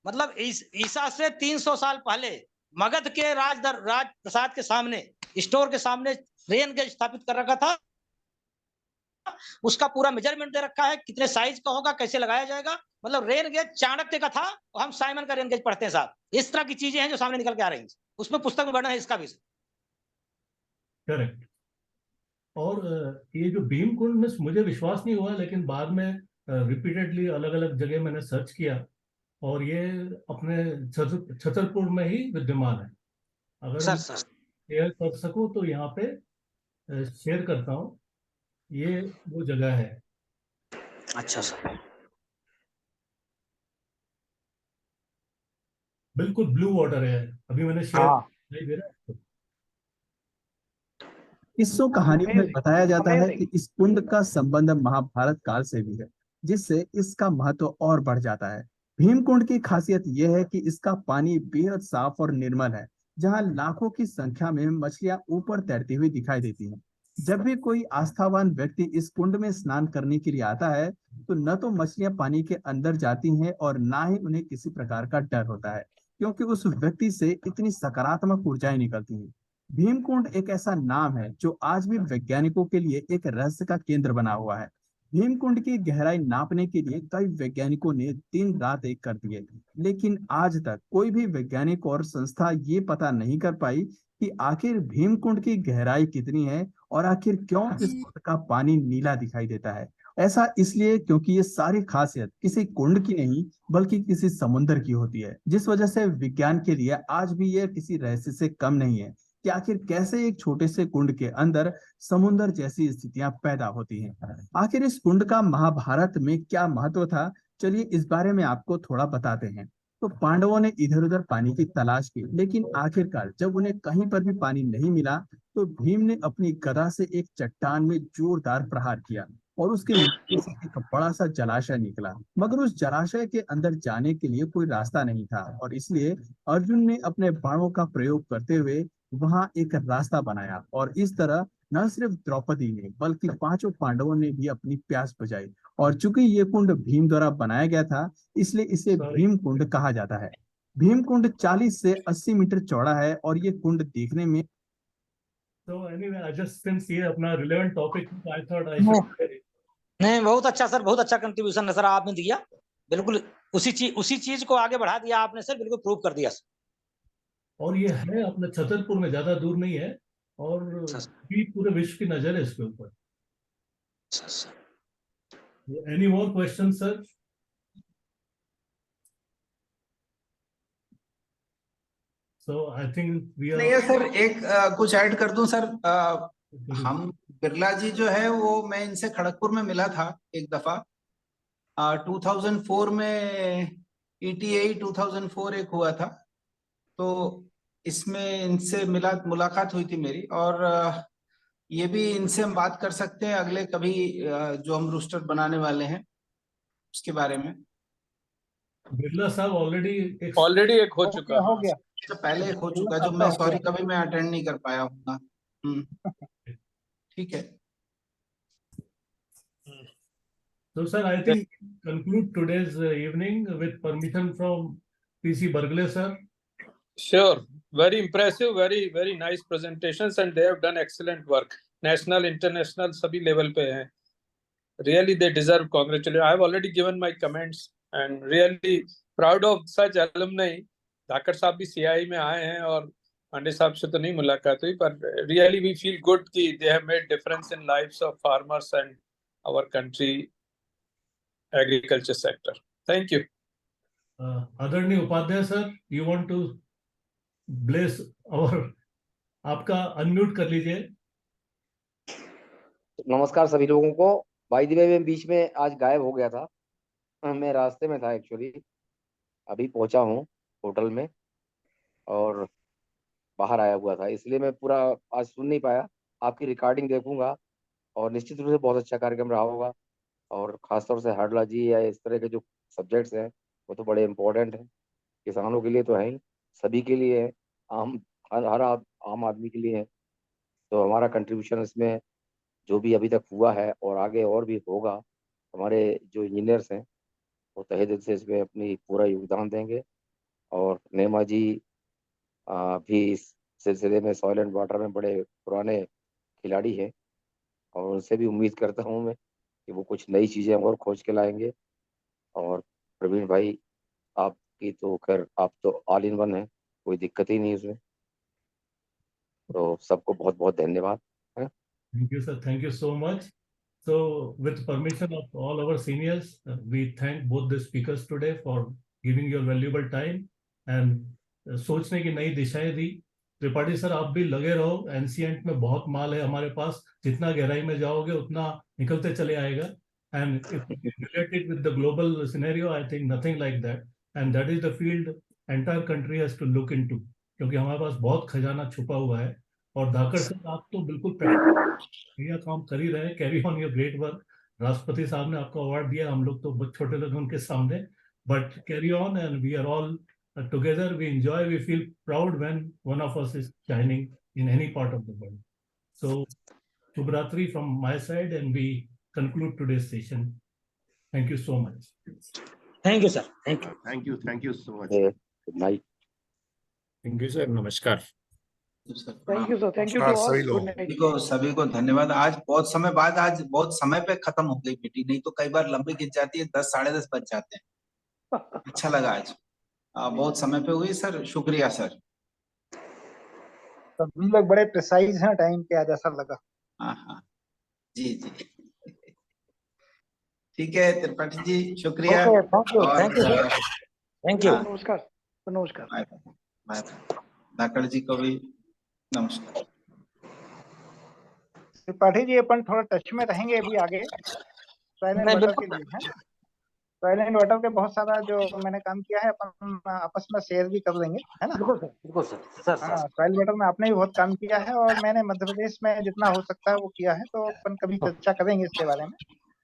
मतलब ईसा से 300 साल पहले मगध के राज प्रसाद के सामने, स्टोर के सामने रेन गेज स्थापित कर रखा था। उसका पूरा मेजरमेंट दे रखा है, कितने साइज का होगा, कैसे लगाया जाएगा, मतलब रेन गेज चाणक्य का था, और हम साइमन का रेन गेज पढ़ते हैं साहब। इस तरह की चीजें हैं जो सामने निकल के आ रही हैं, उसमें पुस्तक में वर्णन है इसका भी। करेक्ट। और ये जो भीमकुंड में मुझे विश्वास नहीं हुआ, लेकिन बाद में रिपीटेडली अलग अलग जगह मैंने सर्च किया, और ये अपने छतरपुर में ही विद्यमान है। अगर शेयर कर सकूं तो यहाँ पे शेयर करता हूँ, ये वो जगह है। अच्छा सर, बिल्कुल ब्लू वाटर है, अभी मैंने शेयर नहीं दे रहा। किस्सों कहानियों में बताया जाता है कि इस कुंड का संबंध महाभारत काल से भी है, जिससे इसका महत्व और बढ़ जाता है। भीमकुंड की खासियत यह है कि इसका पानी बेहद साफ और निर्मल है, जहां लाखों की संख्या में मछलियां ऊपर तैरती हुई दिखाई देती हैं। जब भी कोई आस्थावान व्यक्ति इस कुंड में स्नान करने के लिए आता है, तो न तो मछलियां पानी के अंदर जाती हैं और ना ही उन्हें किसी प्रकार का डर होता है, क्योंकि उस व्यक्ति से इतनी सकारात्मक ऊर्जाएं निकलती हैं। भीमकुंड एक ऐसा नाम है जो आज भी वैज्ञानिकों के लिए एक रहस्य का केंद्र बना हुआ है। भीमकुंड की गहराई नापने के लिए कई वैज्ञानिकों ने दिन रात एक कर दिए, लेकिन आज तक कोई भी वैज्ञानिक और संस्था ये पता नहीं कर पाई कि आखिर भीमकुंड की गहराई कितनी है, और आखिर क्यों इस कुंड का पानी नीला दिखाई देता है। ऐसा इसलिए क्योंकि ये सारी खासियत किसी कुंड की नहीं बल्कि किसी समुद्र की होती है, जिस वजह से विज्ञान के लिए आज भी यह किसी रहस्य से कम नहीं है कि आखिर कैसे एक छोटे से कुंड के अंदर समुद्र जैसी स्थितियां पैदा होती हैं। आखिर इस कुंड का महाभारत में क्या महत्व था, चलिए इस बारे में आपको थोड़ा बताते हैं। तो पांडवों ने इधर उधर पानी की तलाश की, लेकिन आखिरकार जब उन्हें कहीं पर भी पानी नहीं मिला तो भीम ने अपनी गदा से एक चट्टान में जोरदार प्रहार किया और उसके नीचे से एक बड़ा सा जलाशय निकला। मगर उस जलाशय के अंदर जाने के लिए कोई रास्ता नहीं था और इसलिए अर्जुन ने अपने बाणों का प्रयोग करते हुए वहां एक रास्ता बनाया और इस तरह न सिर्फ द्रौपदी ने बल्कि पांचों पांडवों ने भी अपनी प्यास बुझाई। और चूंकि ये कुंड भीम द्वारा बनाया गया था इसलिए इसे भीम कुंड कहा जाता है। भीम कुंड 40 से 80 मीटर चौड़ा है और ये कुंड देखने में So anyway, I just since ये अपना relevant topic, I thought I should. नहीं, बहुत अच्छा सर, बहुत अच्छा कंट्रीब्यूशन है सर आपने दिया। बिल्कुल उसी चीज को आगे बढ़ा दिया आपने सर, बिल्कुल प्रूव कर दिया सर। और ये है अपना छतरपुर में, ज्यादा दूर नहीं है और भी पूरे विश्व की नजर है इसके ऊपर। Any more question sir? So I think we are. नहीं है सर, एक कुछ ऐड कर दूं सर। हम बिरला जी जो है वो मैं इनसे खड़गपुर में मिला था एक दफा 2004 में। ETA 2004 एक हुआ था, तो इसमें इनसे मुलाकात हुई थी मेरी। और ये भी इनसे हम बात कर सकते हैं अगले कभी जो हम रूस्टर बनाने वाले हैं उसके बारे में। बिरला साहब ऑलरेडी एक हो चुका हो गया तो पहले एक हो चुका जो मैं सॉरी कभी मैं अटेंड नहीं कर पाया हूँ। ठीक है। So sir, I think conclude today's evening with permission from PC Bargle sir. Sure. Very impressive, very nice presentations, and they have done excellent work. National, international, सभी level पे हैं. Really, they deserve congratulations. I have already given my comments and really proud of such alumni. धाकड़ साहब भी CI में आए हैं और पांडे साहब से तो नहीं मुलाकात हुई, पर really we feel good कि they have made difference in lives of farmers and our country agriculture sector. Thank you. आदरणीय Upadhyay sir, you want to bless our, आपका अनम्यूट कर लीजिए। नमस्कार सभी लोगों को। भाई दी मैं बीच में आज गायब हो गया था, मैं रास्ते में था एक्चुअली, अभी पहुंचा हूं होटल में और बाहर आया हुआ था, इसलिए मैं पूरा आज सुन नहीं पाया। आपकी रिकॉर्डिंग देखूंगा और निश्चित रूप से बहुत अच्छा कार्यक्रम रहा होगा। और खासतौर से हाडला जी या इस तरह के जो सब्जेक्ट्स हैं वो तो बड़े इम्पोर्टेंट हैं, किसानों के लिए तो है ही, सभी के लिए है, हर आम आदमी के लिए है। तो हमारा कंट्रीब्यूशन इसमें जो भी अभी तक हुआ है और आगे और भी होगा, हमारे जो इंजीनियर्स हैं वो तहे दिल से इसमें अपनी पूरा योगदान देंगे। और नेमा जी भी इस सिलसिले में सॉइल एंड वाटर में बड़े पुराने खिलाड़ी हैं और उनसे भी उम्मीद करता हूँ मैं कि वो कुछ नई चीज़ें और खोज के लाएंगे। और प्रवीण भाई आपकी तो खैर आप तो ऑल इन वन है, कोई दिक्कत ही नहीं उसमें। तो सबको बहुत बहुत धन्यवाद। Thank you sir, thank you so much. So with permission of all our seniors, we thank both the speakers today for giving your valuable time and सोचने की नई दिशाएं दी। त्रिपाठी सर आप भी लगे रहो, एनसीएंट में बहुत माल है हमारे पास, जितना गहराई में जाओगे उतना निकलते चले आएगा। And if related with the global scenario, I think nothing like that, and that is the field entire country has to look into, क्योंकि हमारे पास बहुत खजाना छुपा हुआ है। और धाकड़ सर आप तो बिल्कुल बढ़िया काम कर ही रहे हैं, carry on your great work. राष्ट्रपति साहब ने आपको अवार्ड दिया, हम लोग तो बहुत छोटे लगे उनके सामने, but carry on and we are all together, we enjoy, we feel proud when one of us is shining in any part of the world. So Shubhratri from my side, and we conclude today's session. Thank you so much. Thank you sir, thank you. Thank you so much. Good night. Thank you sir, नमस्कार। Thank you sir, thank you सभी को धन्यवाद। आज बहुत समय बाद, आज बहुत समय पे खत्म हो गई मीटिंग, नहीं तो कई बार लंबी खिंच जाती है, 10 साढ़े 10 बज जाते हैं। अच्छा लगा आज बहुत समय पे हुई सर, शुक्रिया सर। सभी लोग बड़े प्रिसाइज हैं टाइम पे आज, ऐसा लगा। हाँ जी जी ठीक है त्रिपाठी जी, शुक्रिया। Thank you. नमस्कार। बाय। धाकड़ जी को भी नमस्कार। त्रिपाठी जी अपन थोड़ा टच में रहेंगे अभी आगे के लिए, है? सॉइल एंड वाटर के बहुत सारा जो मैंने काम किया है अपन आपस में शेयर भी कर लेंगे, है ना? बिल्कुल सर हाँ, सॉइल वाटर में आपने भी बहुत काम किया है और मैंने मध्य प्रदेश में जितना हो सकता है वो किया है, तो अपन कभी चर्चा करेंगे इसके बारे में।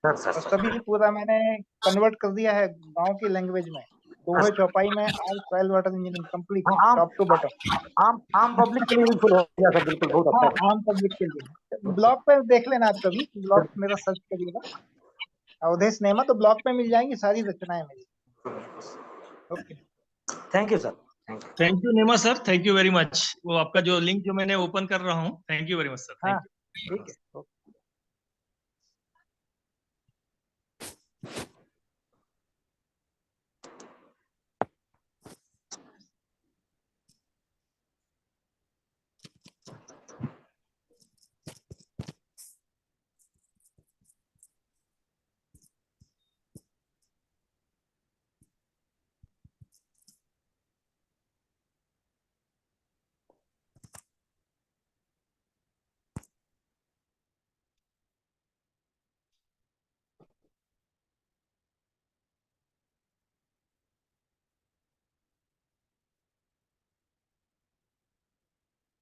और सभी पूरा मैंने कन्वर्ट कर दिया है गांव की लैंग्वेज में, दोहे चौपाई में आज soil water engineering complete top to bottom. आम पब्लिक के लिए भी फुल हो गया सर, बिल्कुल बहुत हाँ, अच्छा। आम पब्लिक के लिए ब्लॉग पे देख लेना आप, कभी ब्लॉग मेरा सर्च करिएगा अवधेश नेमा, तो ब्लॉग पे मिल जाएंगी सारी रचनाएं मेरी। Okay, thank you sir. Thank you Nema sir, thank you very much. वो आपका जो लिंक जो मैंने ओपन कर रहा हूँ, thank you very much sir. हाँ थैंक यू। ठीक है।